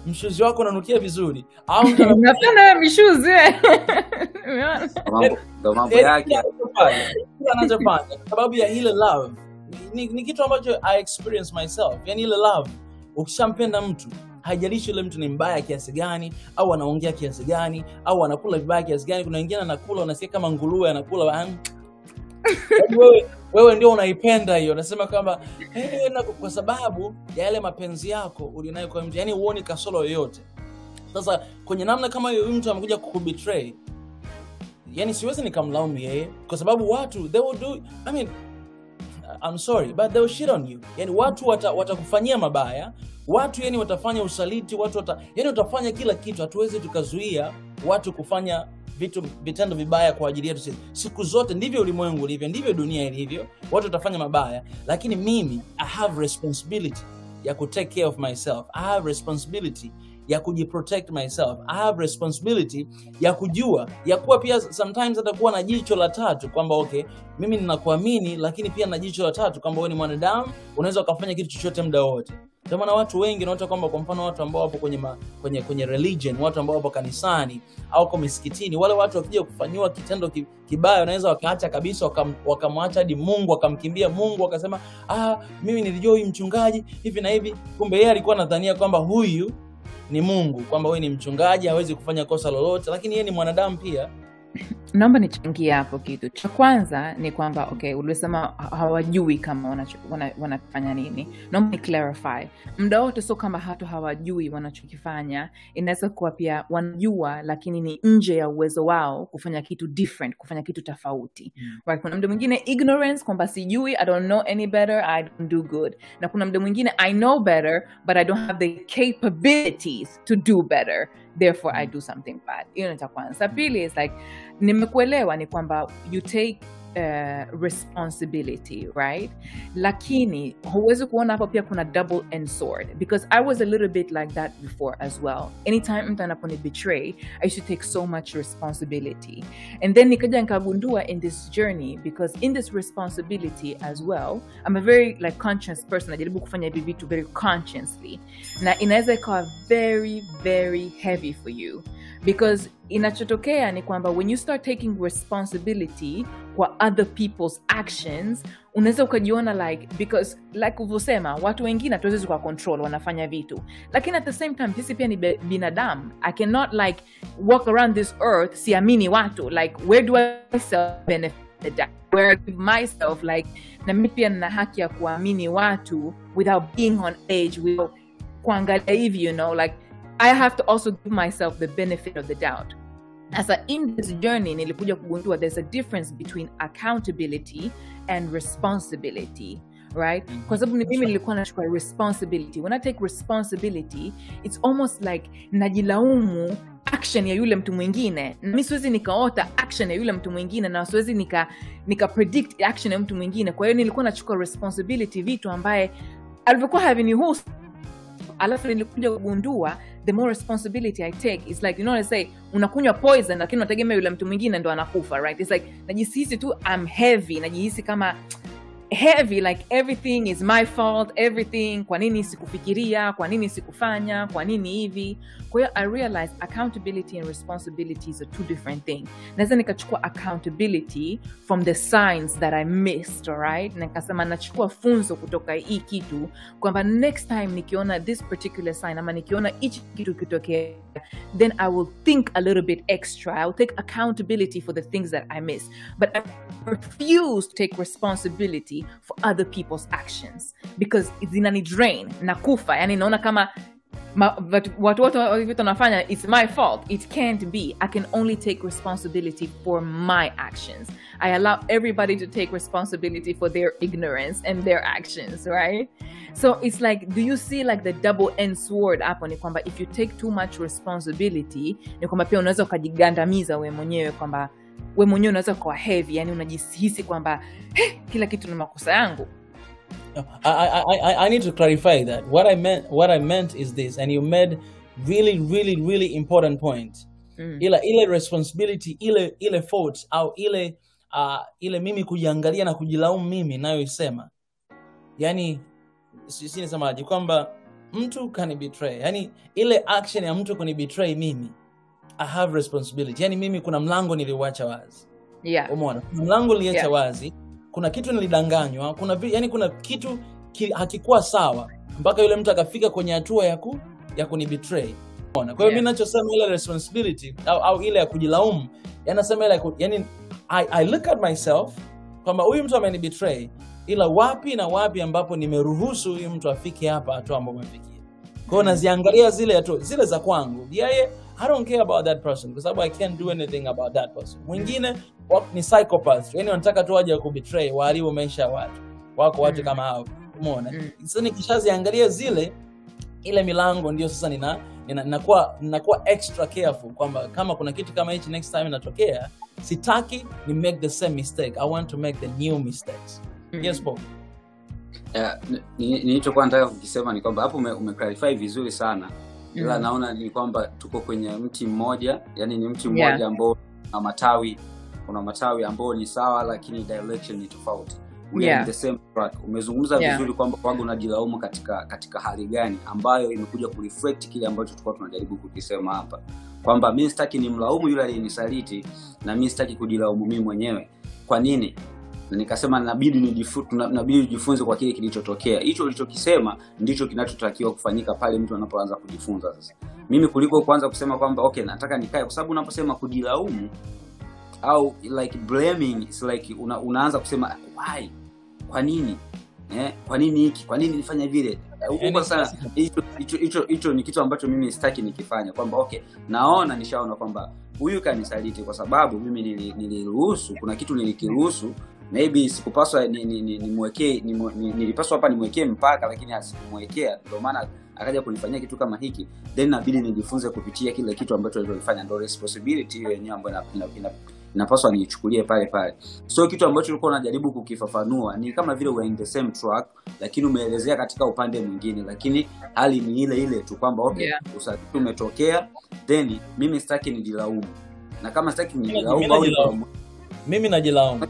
mshuzi wako unanukia vizuri. Au mtu anapenda mishuzi. Mambo yake anachofanya kwa sababu ya ile love. Ni kitu ambacho I experience myself. Yani ile love, ukishampenda mtu, haijalishi yule mtu ni mbaya kiasi gani au anaongea kiasi gani au anakula vibaya kiasi gani. Kuna wengine anakula unasikia kama nguruwe anakula. Wewe ndio unaipenda hiyo. Unasema kwamba kwa sababu ya yale mapenzi yako ulinayo kwa mtu. Yani uone kasoro yoyote. Sasa kwenye namna kama hiyo mtu amekuja kukubetray, yani siwezi nikamlaumu yeye kwa sababu watu they will do, I mean I'm sorry but they will shit on you. Yani watu watakufanyia mabaya, watu yani watafanya usaliti, yani watafanya kila kitu. Hatuwezi tukazuia watu kufanya vitendo vibaya kwa ajili yetu. Siku zote ndivyo ulimwengu ulivyo, ndivyo dunia ilivyo. Watu watafanya mabaya, lakini mimi I have responsibility ya ku take care of myself. I have responsibility ya kujiprotect myself. I have responsibility ya kujua ya kuwa pia sometimes atakuwa na jicho la tatu kwamba okay, mimi ninakuamini lakini pia na jicho la tatu kwamba wewe ni mwanadamu, unaweza ukafanya kitu chochote muda wote. Kwa maana watu wengi naota kwamba kwa mfano watu ambao wapo kwenye religion, watu ambao wapo kanisani au kwa misikitini, wale watu wakija kufanywa kitendo kibaya wanaweza wakaacha kabisa, wakamwacha hadi Mungu, wakamkimbia Mungu, wakasema mimi nilijua huyu mchungaji hivi na hivi. Kumbe yeye alikuwa anadhania kwamba huyu ni Mungu, kwamba wewe ni mchungaji, hawezi kufanya kosa lolote, lakini yeye ni mwanadamu pia. Naomba nichangie hapo kitu. Cha kwanza ni kwamba okay, ulisema hawajui kama wanafanya nini. Naomba ni clarify. Muda wote sio kama hawajui wanachokifanya. Inaweza kuwa pia wanajua lakini ni nje ya uwezo wao kufanya kitu different, kufanya kitu tofauti. Right? Kuna muda mwingine ignorance, kwamba sijui, I don't know any better, I don't do good. Na kuna muda mwingine I know better but I don't have the capabilities to do better. Therefore I do something bad. Hiyo ni cha kwanza. Pili is like, nimekuelewa ni kwamba you take responsibility, right? Lakini huwezi kuona hapo pia kuna double-edged sword, because I was a little bit like that before as well. Anytime mtu anaponi betray, I should take so much responsibility. And then nikaja nikagundua in this journey, because in this responsibility as well, I'm a very like conscious person. Najaribu kufanya hivi vitu very consciously. Na inaweza ikawa very, very heavy for you. Because inachotokea ni kwamba when you start taking responsibility kwa other people's actions, unaweza ukajiona like, because like ulivyosema, watu wengine hatuwezi kwa control wanafanya vitu, lakini at the same time sisi pia ni binadamu. I cannot like walk around this earth siamini watu, like where do I self benefit that? Where I give myself like, na mimi pia nina haki ya kuamini watu without being on edge, without kuangalia hivi, you know, like I have to also give myself the benefit of the doubt. As in this journey, nilikuja kugundua there's a difference between accountability and responsibility, right? Kwa sababu mimi nilikuwa nachukua responsibility. When I take responsibility, it's almost like najilaumu action ya yule mtu mwingine. Mimi siwezi nikaota action ya yule mtu mwingine, na siwezi nika predict action ya mtu mwingine. Kwa hiyo nilikuwa nachukua responsibility vitu ambaye alivyokuwa havinihusu. Alafu nilikuja kugundua the more responsibility I take is like, you know, let's say unakunywa poison lakini unategemea yule mtu mwingine ndo anakufa, right? It's like najihisi tu I'm heavy, najihisi kama heavy, like everything is my fault, everything, kwa nini sikufikiria, kwa nini sikufanya, kwa nini hivi. Kwa hiyo I realized accountability and responsibilities are two different things. Naweza nikachukua accountability from the signs that I missed, alright? Na nikasema nachukua funzo kutoka hii kitu, kwamba next time nikiona this particular sign ama nikiona hichi kitu kitokea, then I will think a little bit extra. I will take accountability for the things that I missed. But I refuse to take responsibility for other people's actions, because zinani drain na kufa. Yani naona kama watu wote wanafanya, it's my fault. It can't be. I can only take responsibility for my actions. I allow everybody to take responsibility for their ignorance and their actions, right? So it's like, do you see like the double-edged sword hapo? Ni kwamba if you take too much responsibility, ni kwamba pia unaweza ukajigandamiza wewe mwenyewe, kwamba wewe mwenyewe unaweza kuwa heavy, yani unajihisi kwamba kila kitu ni makosa yangu. I need to clarify that. What I meant is this, and you made really important point. Ile responsibility, ile fault au ile ile mimi kujiangalia na kujilaumu mimi nayo isema, yani sisi nisemaje kwamba mtu kani betray, yani ile action ya mtu kuni betray mimi, I have responsibility. Yani mimi kuna mlango niliuacha wazi. Umeona? Mlango niliacha wazi. Kuna kitu nilidanganywa, yani kuna kitu hakikuwa sawa mpaka yule mtu akafika kwenye hatua ya kuni betray. Umeona? Kwa hiyo mimi ninachosema ile responsibility au ile ya kujilaumu, yanasema ile yani I look at myself kwamba huyu mtu ameni betray, ila wapi na wapi ambapo nimeruhusu huyu mtu afike hapa hatua ambapo amefikia. Kwa hiyo naziangalia zile za kwangu. Yeye I don't care about that person kwa sababu I can't do anything about that person. Mwingine ni psychopath. Yani wanataka tu waje kubetray, waharibu maisha ya watu. Wako watu kama hao. Umeona? Sasa nikishaziangalia ile milango ndio sasa ninakuwa extra careful kwamba kama kuna kitu kama hichi next time inatokea, sitaki ni make the same mistake. I want to make the new mistakes. Yes, Paul. Nilichokuwa nataka kukisema ni kwamba hapo umeclarify vizuri sana. Ila naona ni kwamba tuko kwenye mti mmoja, yani ni mti mmoja ambao una matawi ambao ni sawa lakini direction ni tofauti. We are in the same track. Umezungumza vizuri kwamba wangu unajilaumu katika hali gani ambayo imekuja kureflect kile ambacho tulikuwa tunajaribu kukisema hapa. Kwamba mimi sitaki nimlaumu yule aliyenisaliti na mimi sitaki kujilaumu mimi mwenyewe. Kwa nini? Na nikasema nabidi nijifunze kwa kile kilichotokea. Hicho ulichokisema ndicho kinachotakiwa kufanyika pale mtu anapoanza kujifunza sasa. Mimi kuliko kuanza kusema kwamba okay nataka nikae, kwa sababu unaposema kujilaumu au like blaming, it's like unaanza kusema why, kwa nini kwa nini hiki, kwa nini nifanya vile huko. Sasa hicho ni kitu ambacho mimi sitaki nikifanya, kwamba okay nishaona kwamba huyu kanisaliti kwa sababu mimi niliruhusu, kuna kitu nilikiruhusu, maybe sikupaswa nilipaswa hapa nimwekee mpaka, lakini asikumwekea, ndio maana akaja kunifanyia kitu kama hiki. Then inabidi nijifunze kupitia kile kitu ambacho alifanya, ndio responsibility hiyo yenyewe ambayo inapaswa niichukulie pale. So kitu ambacho ulikuwa unajaribu kukifafanua ni kama vile we in the same track, lakini umeelezea katika upande mwingine, lakini hali ni ile tu kwamba okay usafiri umetokea, then mimi sitaki nijilaumu, na kama sitaki nijilaumu mimi najilaumu.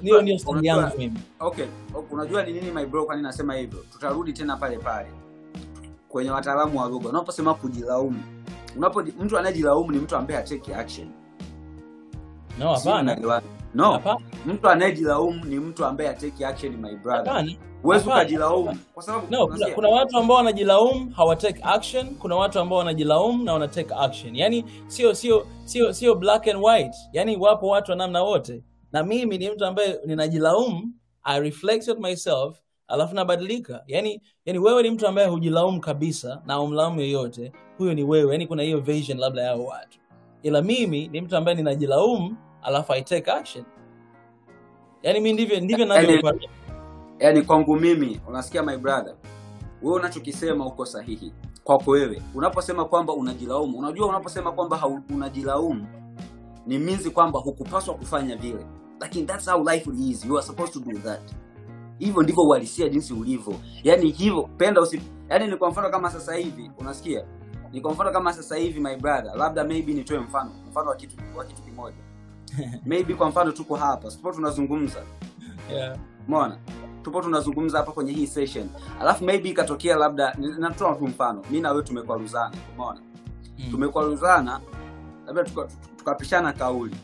Hiyo ndio stand yangu mimi. Okay, unajua ni nini my bro, kwa nini nasema hivyo? Tutarudi tena pale kwenye wataalamu wa lugha. Unaposema kujilaumu, mtu anayejilaumu ni mtu ambaye hataki action. No, hapana. No, mtu anayejilaumu ni mtu ambaye hataki action, my brother. Huwezi kujilaumu kwa sababu kuna watu ambao wanajilaumu hawatake action, kuna watu ambao wanajilaumu na wanatake action. Yani sio black and white. Yani wapo watu wa namna wote. Na mimi ni mtu ambaye ninajilaumu, I reflect on myself, alafu nabadilika. Yani wewe ni mtu ambaye hujilaumu kabisa na umlaumu yoyote, huyo ni wewe. Yani kuna hiyo vision labda yao watu. Ila mimi ni mtu ambaye ninajilaumu alafu I take action. Yani mimi ndivyo ninavyopata. Yani kwangu mimi, unasikia my brother, wewe unachokisema uko sahihi kwako wewe. Unaposema kwamba unajilaumu, unajua unaposema kwamba unajilaumu ni means kwamba hukupaswa kufanya vile. Lakini that's how life is. You are supposed to do that. Hivyo ndivyo uhalisia jinsi ulivyo. Yani hivyo penda yani ni kwa mfano kama sasa hivi, unasikia? Ni kwa mfano kama sasa hivi my brother, labda maybe nitoe mfano wa kitu kimoja. Maybe kwa mfano tuko hapa, tupo tunazungumza. Umeona? Tupo tunazungumza hapa kwenye hii session. Alafu maybe ikatokea labda natoa tu mfano, mimi na wewe tumekwaruzana, umeona? Tumekwaruzana, labda tukapishana kauli.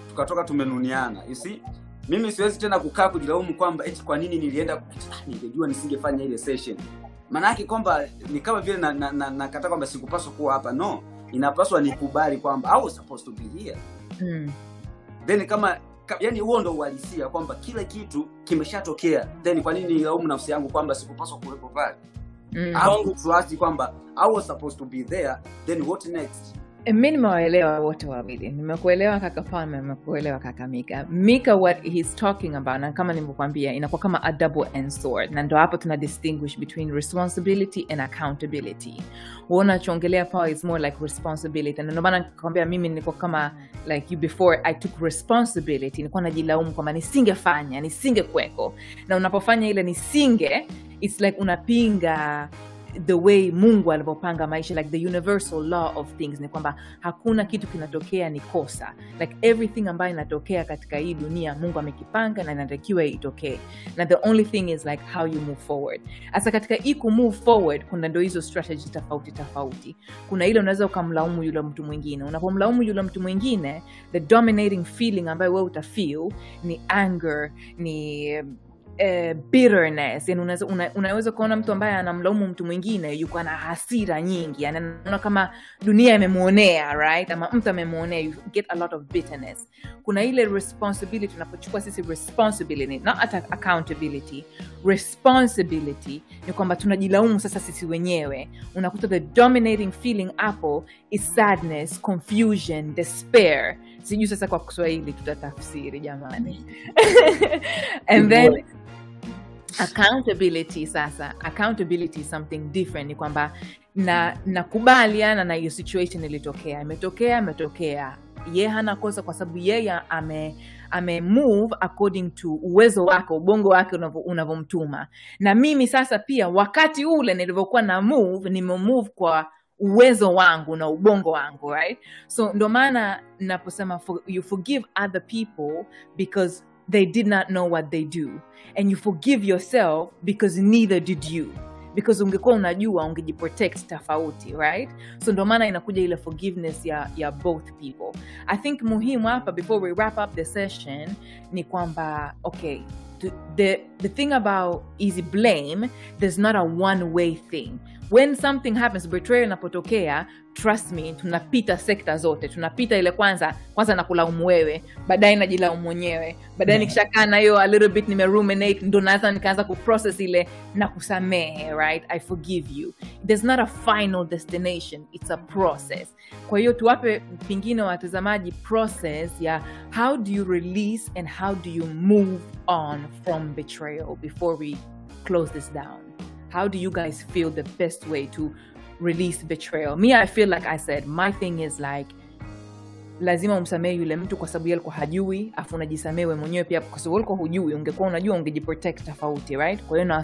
Tukatoka tumenuniana. You see? Mimi siwezi tena kukaa kujilaumu kwamba eti kwa nini nilienda ningejua nisingefanya ile session. Maana yake kwamba ni kama vile nakata kwamba sikupaswa kuwa hapa. No, inapaswa nikubali kwamba I was supposed to be here. Then yani huo ndo uhalisia kwamba kila kitu kimeshatokea. Then kwa nini nilaumu nafsi yangu kwamba sikupaswa kuwepo pale? Au trust kwamba I was supposed to be there, then what next? Mimi nimewaelewa wote wawili. Nimekuelewa kaka Palma, nimekuelewa kaka Mika what he's talking about, na kama nimekuambia inakuwa kama a double-edged sword, na ndio hapo tuna distinguish between responsibility and accountability. Unachoongelea Paul is more like responsibility, na ndio maana nikwambia mimi niko kama like you before I took responsibility, nilikuwa najilaumu kwamba nisingefanya, nisingekuweko, na unapofanya ile nisinge, it's like unapinga the way Mungu alivyopanga maisha, like the universal law of things, ni kwamba hakuna kitu kinatokea ni kosa. Like everything ambayo inatokea katika hii dunia Mungu amekipanga na inatakiwa itokee, na the only thing is like how you move forward. Asa katika hii move forward kuna ndo hizo strategy tofauti. Kuna ile unaweza ukamlaumu yule mtu mwingine. Unapomlaumu yule mtu mwingine, the dominating feeling ambayo wewe utafeel ni anger, ni bitterness. Yani unaweza kuona mtu ambaye anamlaumu mtu mwingine yuko na hasira nyingi, anaona kama dunia imemuonea, right? Ama mtu amemuonea, you get a lot of bitterness. Kuna ile responsibility, tunapochukua sisi responsibility, not accountability. Responsibility ni kwamba tunajilaumu sasa sisi wenyewe. Unakuta the dominating feeling hapo is sadness, confusion, despair. Sijui sasa kwa Kiswahili tutatafsiri jamani. And then accountability is something different. Ni kwamba nakubaliana na hiyo situation ilitokea, imetokea. Yeye hana kosa kwa sababu yeye ame move according to uwezo wake, ubongo wake unavomtuma. Na mimi sasa pia wakati ule nilivyokuwa na move kwa uwezo wangu na ubongo wangu, right? So ndo maana naposema you forgive other people because they did not know what they do, and you forgive yourself because neither did you. Because ungekuwa unajua ungejiprotect tofauti, right? So ndo maana inakuja ile forgiveness ya both people. I think muhimu hapa before we wrap up the session ni kwamba okay, the thing about easy blame, there's not a one way thing. When something happens, betrayal inapotokea, trust me, tunapita sekta zote. Tunapita ile kwanza na kulaumu wewe, baadaye najilaumu mwenyewe, baadaye nikishakaa na hiyo a little bit nimeruminate, ndo naanza nikaanza kuprocess ile na kusamehe, right? I forgive you. There's not a final destination, it's a process. Kwa hiyo tuwape pingine watazamaji process ya how do you release and how do you move on from betrayal before we close this down. How do you guys feel the best way to release betrayal? Me, I feel like I said, my thing is like, lazima umsamehe yule mtu kwa sababu yeye alikuwa hajui, afu unajisamehe wewe mwenyewe pia kwa sababu ulikuwa hujui. Ungekuwa unajua ungejiprotect tofauti, right? Kwa hiyo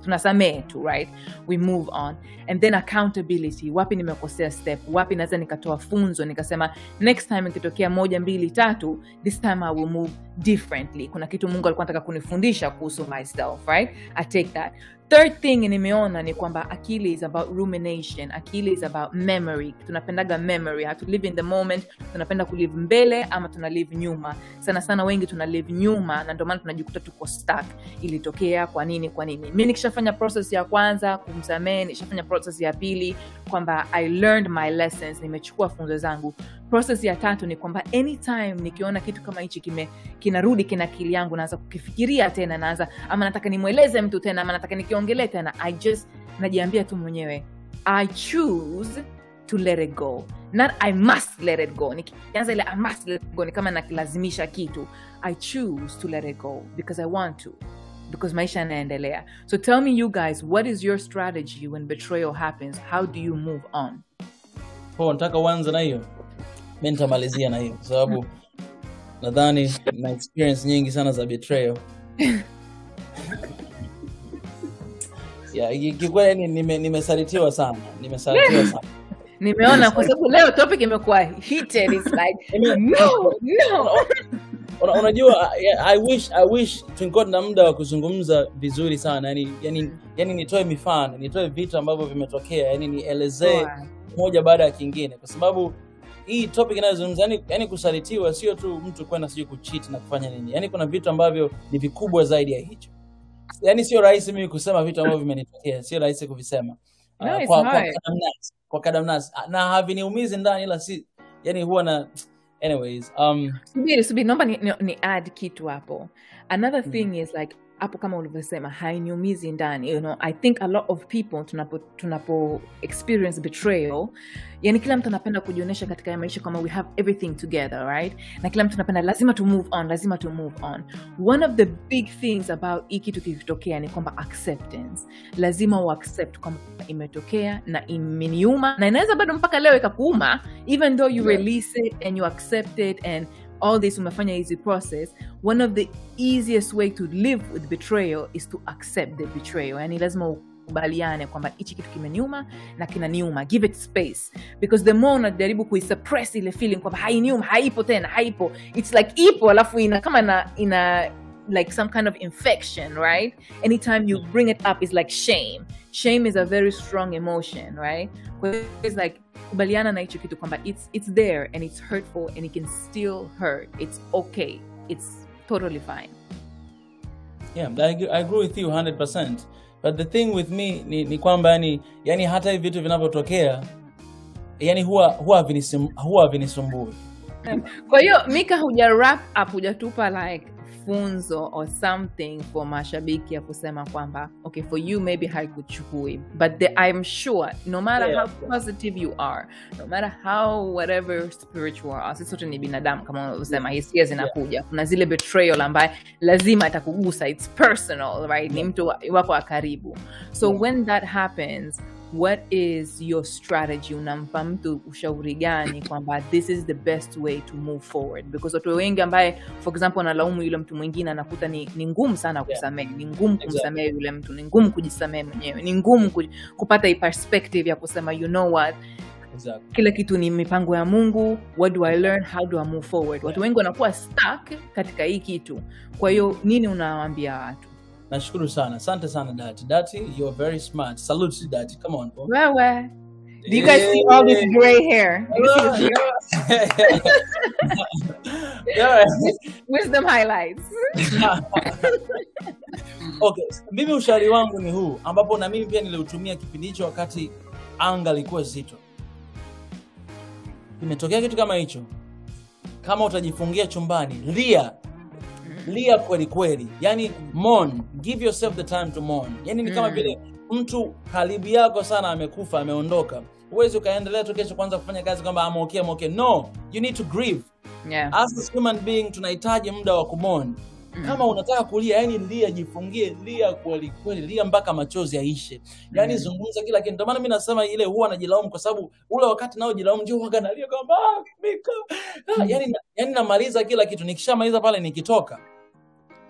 tunasamehe tu, right? We move on. And then accountability. Wapi nimekosea step? Wapi naweza nikatoa funzo nikasema next time ikitokea 1 2 3, this time I will move differently. Kuna kitu Mungu alikuwa anataka kunifundisha kuhusu myself, right? I take that. Third thing nimeona ni kwamba akili is about rumination. Akili is about memory. Tunapendaga memory. How to live in the moment. Tunapenda kulive mbele ama tunalive nyuma. Sana wengi tunalive nyuma na ndio maana tunajikuta tuko stuck. Ilitokea kwa nini? Mimi nikishafanya process ya kwanza kumsamehe, nikishafanya process ya pili kwamba I learned my lessons, nimechukua funzo zangu. Process ya tatu ni kwamba anytime nikiona kitu kama hichi kinarudi kina akili yangu, naanza kukifikiria tena, naanza ama nataka nimueleze mtu tena, ama nataka nikiongelee tena, najiambia tu mwenyewe I choose to let it go, not I must let it go. Nikianza ile I must let it go ni kama nakilazimisha kitu. I choose to let it go because I want to, because maisha yanaendelea. So tell me you guys, what is your strategy when betrayal happens? How do you move on? Nataka uanze na hiyo. Mimi nitamalizia na hiyo kwa sababu nadhani na experience nyingi sana za betrayal. Kikweli nimesalitiwa sana. Nimeona kwa sababu leo topic imekuwa heated. It's like no. Unajua I wish tungekuwa na muda wa kuzungumza vizuri sana. Yani nitoe mifano, nitoe vitu ambavyo vimetokea, yani nielezee moja baada ya kingine kwa sababu hii topic inayozungumza yani kusalitiwa sio tu mtu kwenda sio kucheat na kufanya nini. Yani kuna vitu ambavyo ni vikubwa zaidi ya hicho. Yani sio rahisi mimi kusema vitu ambavyo vimenitokea, sio rahisi kuvisema. Kwa kadamnas na haviniumizi ndani ila si yani huwa na anyways subiri naomba ni add kitu hapo. Another thing is like hapo kama ulivyosema hainiumizi ndani, you know, I think a lot of people tunapo experience betrayal, yani kila mtu anapenda kujionyesha katika maisha kama we have everything together, right? Na kila mtu anapenda lazima to move on. One of the big things about hiki kitu kikitokea ni kwamba acceptance. Lazima uaccept kwamba imetokea na imeniuma na inaweza bado mpaka leo ikakuuma, even though you release it and you accept it and all this umefanya easy process. One of the easiest way to live with betrayal is to accept the betrayal. Yani lazima tukubaliane kwamba hichi kitu kimeniuma na kinaniuma. Give it space, because the more unajaribu kuisuppress ile feeling kwamba hainiuma, haipo tena, haipo, it's like ipo alafu ina like some kind of infection, right? Anytime you bring it up is like shame. Shame is a very strong emotion, right? It's like kubaliana na hicho kitu kwamba it's there and it's hurtful and it can still hurt. It's okay. It's totally fine. Yeah, I agree with you 100%. But the thing with me ni kwamba yani hata hivi vitu vinavyotokea yani huwa vinisumbui. Kwa hiyo Mika, huja wrap up, hujatupa like funzo or something for mashabiki ya kusema kwamba okay, for you maybe haikuchukui, but I'm sure no matter how positive you are, no matter how whatever spiritual are, sisi sote ni binadamu kama unavyosema, hisia zinakuja. Kuna zile betrayal ambaye lazima atakugusa, it's personal, right? Ni mtu wako wa karibu. So when that happens, what is your strategy? Unampa mtu ushauri gani kwamba this is the best way to move forward? Because watu wengi ambaye for example analaumu yule mtu mwingine, anakuta ni ngumu sana kusamehe, ni ngumu kumsamehe yule mtu, ni ngumu kujisamehe mwenyewe, ni ngumu kupata hii perspective ya kusema you know what, kila kitu ni mipango ya Mungu, what do I learn, how do I move forward? Watu wengi wanakuwa stuck katika hii kitu. Kwa hiyo nini unawaambia watu? Nashukuru sana. Asante sana Dati. Dati, you're very smart. Salute to Dati. Come on, bro. Well. Do you guys see all this gray hair? Wisdom highlights. Okay, mimi ushauri wangu ni huu, ambapo na mimi pia niliutumia kipindi hicho wakati anga likuwa zito. Imetokea kitu kama hicho, kama utajifungia chumbani, lia kweli kweli. Yani mourn, give yourself the time to mourn. Yani ni kama vile mtu karibu yako sana amekufa, ameondoka. Huwezi ukaendelea tu kesho kwanza kufanya kazi kwamba I'm okay. No, you need to grieve. Yeah. As a human being tunahitaji muda wa kumourn. Kama unataka kulia, yani lia, jifungie, lia kweli kweli, lia mpaka machozi yaishe. Yani zungumza kila kitu. Ndio maana mimi nasema ile huwa najilaumu, kwa sababu ule wakati nao jilaumu ndio huwa nalia kwamba Mika. Yani namaliza kila kitu. Nikishamaliza pale nikitoka,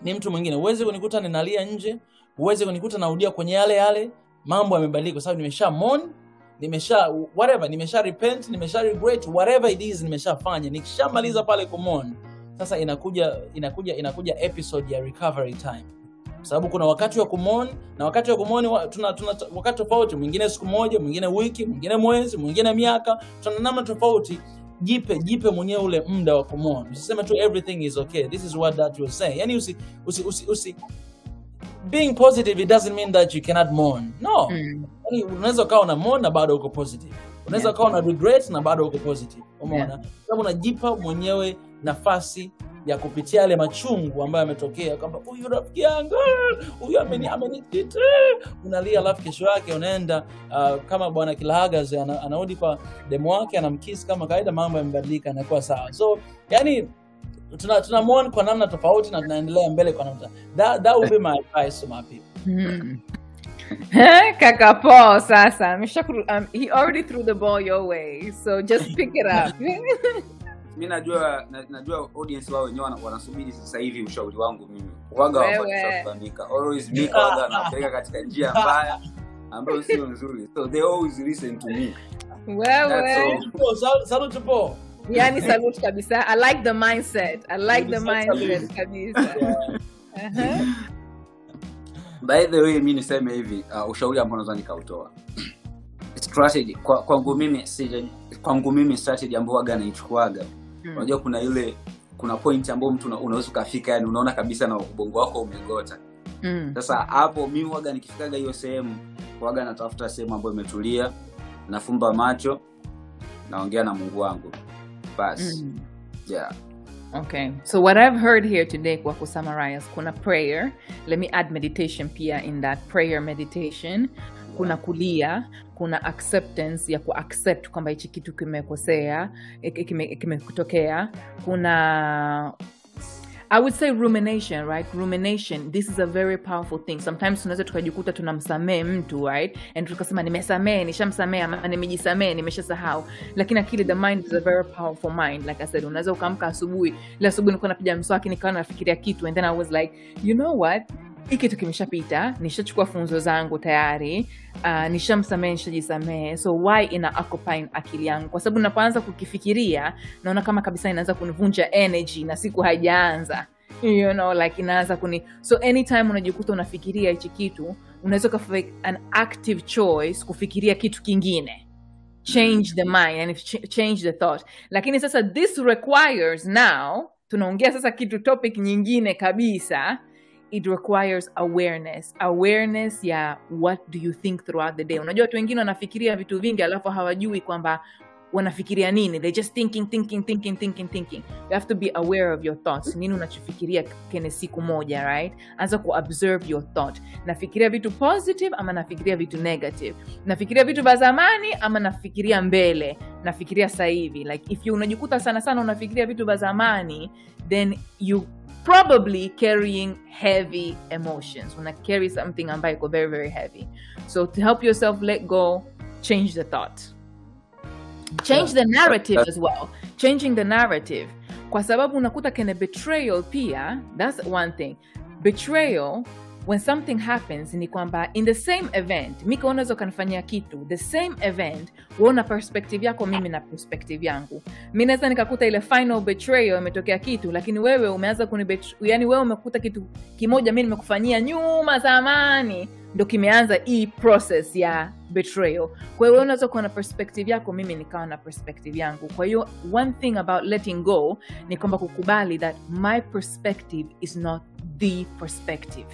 ni mtu mwingine. Uweze kunikuta ninalia nje, uweze kunikuta narudia kwenye yale mambo yamebadilika, kwa sababu nimesha mourn, nimesha repent, nimesha regret, whatever it is nimeshafanya. Nikishamaliza pale kumourn, sasa inakuja episode ya recovery time. Kwa sababu kuna wakati wa kumourn na wakati wa kumourn tuna wakati tofauti, mwingine siku moja, mwingine wiki, mwingine mwezi, mwingine miaka, tuna namna tofauti. Jipe mwenyewe ule muda wa kumourn. Usiseme tu everything is okay. This is what that was saying. Yani usi being positive, it doesn't mean that you cannot mourn. No. Yani unaweza kuwa na mourn na bado uko positive. Unaweza kuwa na regret na bado uko positive. Umeona? Sababu unajipa mwenyewe nafasi ya kupitia yale machungu ambayo yametokea, kwamba huyu rafiki yangu, huyu amenicheat. Unalia, alafu kesho yake unaenda kama bwana Kilahagazi anarudi kwa demo wake, anamkiss kama kawaida, mambo yamebadilika na kuwa sawa. So yani tuna mourn kwa namna tofauti na tunaendelea mbele kwa namna. That would be my advice to my people. Kaka Paul sasa he already threw the ball your way, so just pick it up. Mimi najua audience wao wenyewe wanasubiri sasa hivi ushauri wangu mimi. Waga wafanika. Always Mika waga anapeleka katika njia mbaya ambayo sio nzuri. So they always listen to me. Salute Paul. Yani salute kabisa. I like the mindset kabisa. By the way, mimi niseme hivi, ushauri ambao naweza nikautoa. Strategy kwangu mimi strategy ambayo waga naichukuaga. Unajua kuna point ambayo mtu unaweza kufika, yani unaona kabisa na ubongo wako umegota. Sasa hapo mimi waga nikifikaga hiyo sehemu, waga natafuta sehemu ambayo imetulia, nafumba macho, naongea na Mungu wangu. Bas. Yeah. Okay, so what I've heard here today, kwa kusummarize, kuna prayer. Let me add meditation pia in that prayer meditation. Kuna kulia, kuna acceptance ya kuaccept kwamba hichi kitu kimekosea, kimekutokea. Kuna, I would say rumination, right? Rumination, this is a very powerful thing. Sometimes tunaweza tukajikuta tunamsamehe mtu, right? And tukasema nimesamehe, nishamsamehe, ama nimejisamehe, nimeshasahau. Lakini akili, the mind is a very powerful mind. Like I said, unaweza ukaamka asubuhi, ile asubuhi nilikuwa napiga mswaki, nikawa nafikiria kitu, and then I was like, you know what? hiki kitu kimeshapita, nishachukua funzo zangu tayari, nishamsamehe, nishajisamehe, so why ina occupy akili yangu? Kwa sababu ninapoanza kukifikiria naona kama kabisa inaanza kunivunja energy na siku haijaanza, you know, like inaanza so anytime unajikuta unafikiria hichi kitu, unaweza kufanya an active choice kufikiria kitu kingine, change the mind and change the thought. Lakini sasa this requires, now tunaongea sasa kitu topic nyingine kabisa, it requires awareness ya what do you think throughout the day. Unajua watu wengine wanafikiria vitu vingi alafu hawajui kwamba wanafikiria nini. They just thinking. You have to be aware of your thoughts. Nini unachofikiria kwenye siku moja, right? Anza ku-observe your thought. Nafikiria vitu positive ama nafikiria vitu negative? Nafikiria vitu vya zamani ama nafikiria mbele? Nafikiria sasa hivi? Like if you unajikuta sana unafikiria vitu vya zamani, then you probably carrying heavy emotions. Una carry something ambayo iko very, very heavy. So to help yourself let go, change the thought. Change the narrative as well. Changing the narrative. Kwa sababu unakuta kene betrayal pia, that's one thing. Betrayal, when something happens, ni kwamba in the same event, mika unaweza kanifanyia kitu, the same event, wewe una perspective yako, mimi na perspective yangu. Mimi naweza nikakuta ile final betrayal imetokea kitu, lakini wewe umeanza yani wewe umekuta kitu kimoja mimi nimekufanyia nyuma zamani, ndo kimeanza hii process ya betrayal. Kwa hiyo unaweza kuwa na perspective yako, mimi nikawa na perspective yangu. Kwa hiyo one thing about letting go ni kwamba kukubali that my perspective is not the perspective.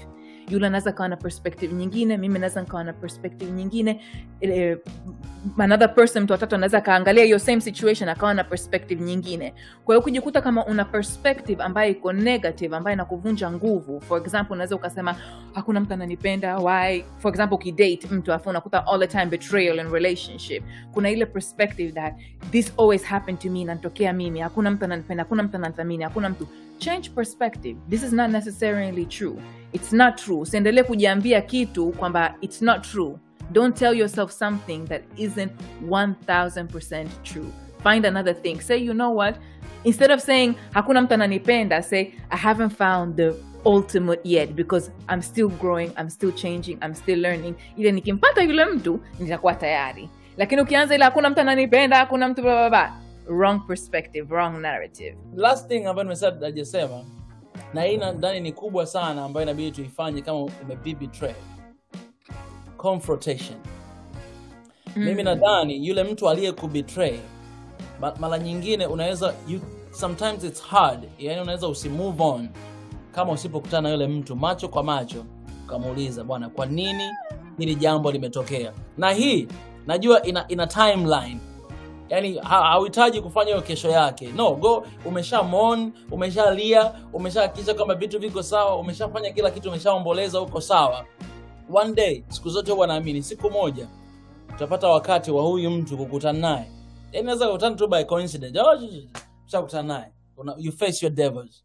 Yule anaweza kawa na perspective nyingine, mimi naweza kawa na perspective nyingine, another person, mtu watatu anaweza kaangalia hiyo same situation akawa na perspective nyingine. Kwa hiyo kujikuta kama una perspective ambayo iko negative, ambayo inakuvunja nguvu. For example, unaweza ukasema hakuna mtu ananipenda, why? For example, ukidate mtu afu unakuta all the time betrayal in relationship. Kuna ile perspective that this always happened to me, inatokea mimi, hakuna mtu ananipenda, hakuna mtu ananithamini, hakuna mtu. Change perspective. This is not necessarily true. It's not true. Usiendelee kujiambia kitu kwamba it's not true. Don't tell yourself something that isn't 1000% true. Find another thing. Say, you know what? Instead of saying hakuna mtu ananipenda, say I haven't found the ultimate yet because I'm still growing, I'm still changing, I'm still learning. Ile nikimpata yule mtu nitakuwa tayari. Lakini ukianza ile hakuna mtu ananipenda, hakuna mtu blah blah blah, wrong perspective, wrong narrative. Last thing ambayo nimesema na hii ndani ni kubwa sana ambayo inabidi tuifanye kama umebi betray. Confrontation. Mimi nadhani yule mtu aliyekubetray mara nyingine unaweza sometimes it's hard. Yani unaweza usimove on kama usipokutana na yule mtu macho kwa macho, ukamuuliza bwana, kwa nini hili jambo limetokea? Na hii najua ina timeline. Yani hauhitaji kufanya hiyo kesho yake. No, go, umeshamourn, umeshalia, umeshahakisha kama vitu viko sawa, umeshafanya kila kitu, umeshaomboleza uko sawa. One day, siku zote huwa naamini siku moja utapata wakati wa huyu mtu kukutana naye. Yani naweza kukutana tu by coincidence. Ushakutana naye. You face your devils.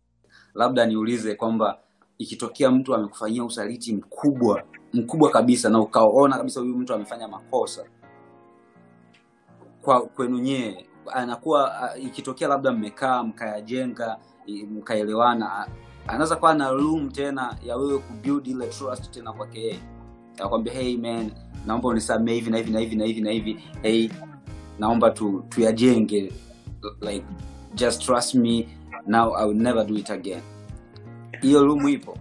Labda niulize kwamba ikitokea mtu amekufanyia usaliti mkubwa kabisa na ukaona kabisa huyu mtu amefanya makosa, kwa kwenu nyewe anakuwa ikitokea labda mmekaa mkayajenga mkaelewana, anaweza kuwa na room tena ya wewe kubuild ile trust tena kwake yeye, akwambia hey man, naomba unisamehe hivi na hivi na hivi na hivi na hivi, hey naomba tuyajenge, like just trust me, now I will never do it again. Hiyo room ipo.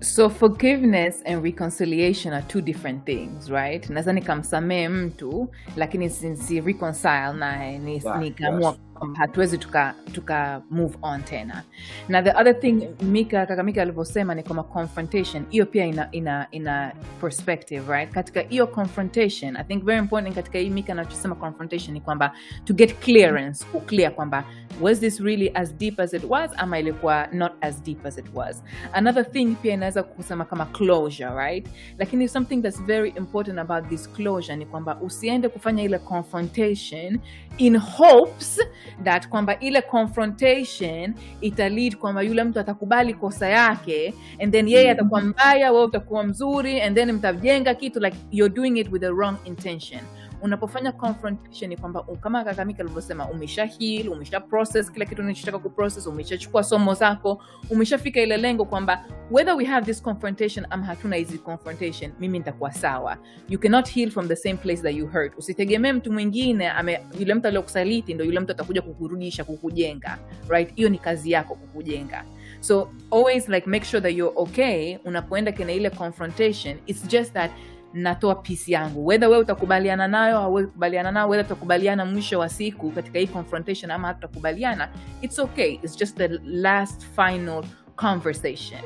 So forgiveness and reconciliation are two different things, right? Naweza nikamsamehe mtu lakini since reconcile naye nikamua hatuwezi tuka move on tena. Na the other thing kaka Mika alivyosema ni kama confrontation, hiyo pia ina perspective, right? Katika hiyo confrontation, I think very important katika hii Mika anachosema confrontation ni kwamba to get clearance, clear kwamba was this really as deep as it was ama ilikuwa not as deep as it was. Another thing pia inaweza kusema kama closure, right? Lakini something that's very important about this closure ni kwamba usiende kufanya ile confrontation in hopes that kwamba ile confrontation ita lead kwamba yule mtu atakubali kosa yake and then yeye atakuwa mbaya, wewe utakuwa mzuri, and then mtajenga kitu, like you're doing it with the wrong intention. unapofanya confrontation ni kwamba kama Kakamika alivyosema, umesha heal, umesha process kila kitu unachotaka kuprocess, umeshachukua somo zako, umeshafika ile lengo kwamba whether we have this confrontation ama hatuna hizi confrontation, mimi nitakuwa sawa. You cannot heal from the same place that you hurt. Usitegemee mtu mwingine yule mtu aliyokusaliti ndio yule mtu atakuja kukurudisha, kukujenga, right? Hiyo ni kazi yako, kukujenga. So always like make sure that you're okay unapoenda kwenye ile confrontation. It's just that natoa peace yangu, whether wewe utakubaliana nayo au wewe ukubaliana nao, whether utakubaliana mwisho wa siku katika hii confrontation ama hatutakubaliana, it's okay. It's just the last final conversation.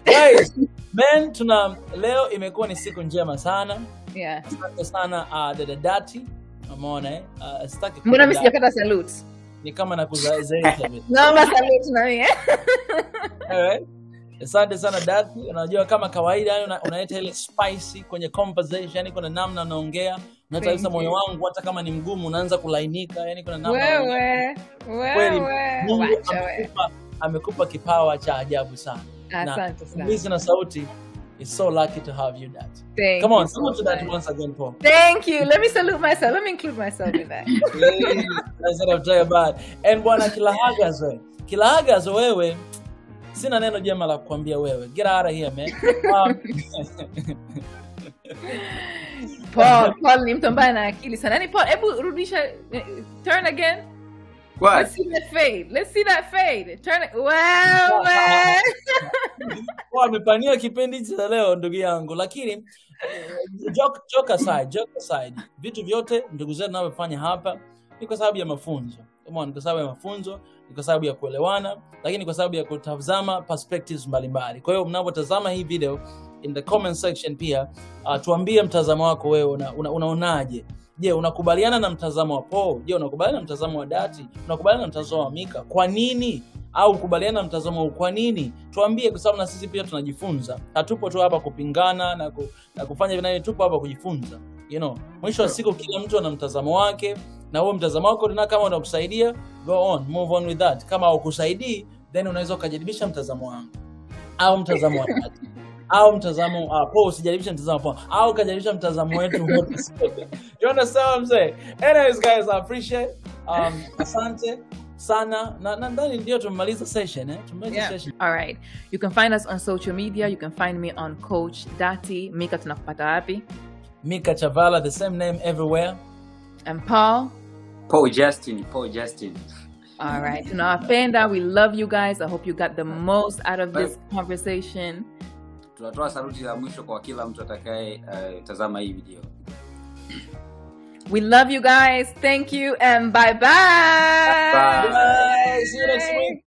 Guys, man, leo imekuwa ni siku njema sana. Yeah. Asante sana dada Dati. Umeona sitaki. Mbona mimi sijakata salute? Ni kama nakuzaizea hivi. Naomba salute na mimi. Alright. Asante sana Dati. Unajua kama kawaida yani unaleta ile spicy kwenye conversation, yani kuna namna unaongea, unataka moyo wangu hata kama ni mgumu unaanza kulainika, yani kuna namna wewe amekupa kipawa cha ajabu sana. Asante sana. Mimi na sauti is so lucky to have you, Dati. Come on, salute to that once again, Paul. Thank you. Let me salute myself. Let me include myself in that. That's what I'm talking about. And bwana Kilahagazo wewe, sina neno jema la kukwambia wewe. Get out of here, man. Paul ni mtu ambaye ana akili sana. Nani Paul? Hebu rudisha, turn again. What? Let's see that fade. Turn it. Wow, man. Amepania kipindi cha leo ndugu yangu, lakini joke aside. Vitu vyote ndugu zetu wanavyofanya hapa ni kwa sababu ya mafunzo. Ni kwa sababu ya mafunzo, ni kwa sababu ya kuelewana, lakini kwa sababu ya kutazama perspectives mbalimbali. Kwa hiyo mnapotazama hii video in the comment section pia tuambie mtazamo wako wewe, unaonaje? Je, unakubaliana na mtazamo wa Paul? Je, unakubaliana na mtazamo wa Dati? Unakubaliana na mtazamo wa Mika? Kwa nini? Au ukubaliana na mtazamo kwa nini? Tuambie, kwa sababu na sisi pia tunajifunza. Hatupo tu hapa kupingana na kufanya vinavyo, tupo hapa kujifunza. Mwisho wa siku kila mtu ana mtazamo wake, na huo mtazamo wako na kama unakusaidia, go on, move on with that. Kama haukusaidii, then unaweza kujaribisha mtazamo wangu au mtazamo wa Dati. Au mtazamo Paul, usijaribisha mtazamo Paul, au kajaribisha mtazamo wetu wote. You understand what I'm saying? Anyways guys, I appreciate asante sana na ndani ndio tumemaliza session session. All right, you can find us on social media. You can find me on Coach Dati. Mika tunakupata wapi? Mika Chavala, the same name everywhere. And Paul Justin. All right, tunawapenda. We love you guys. I hope you got the most out of this conversation. Tunatoa saluti ya mwisho kwa kila mtu atakaye tazama hii video. We love you guys. Thank you and bye-bye. Bye.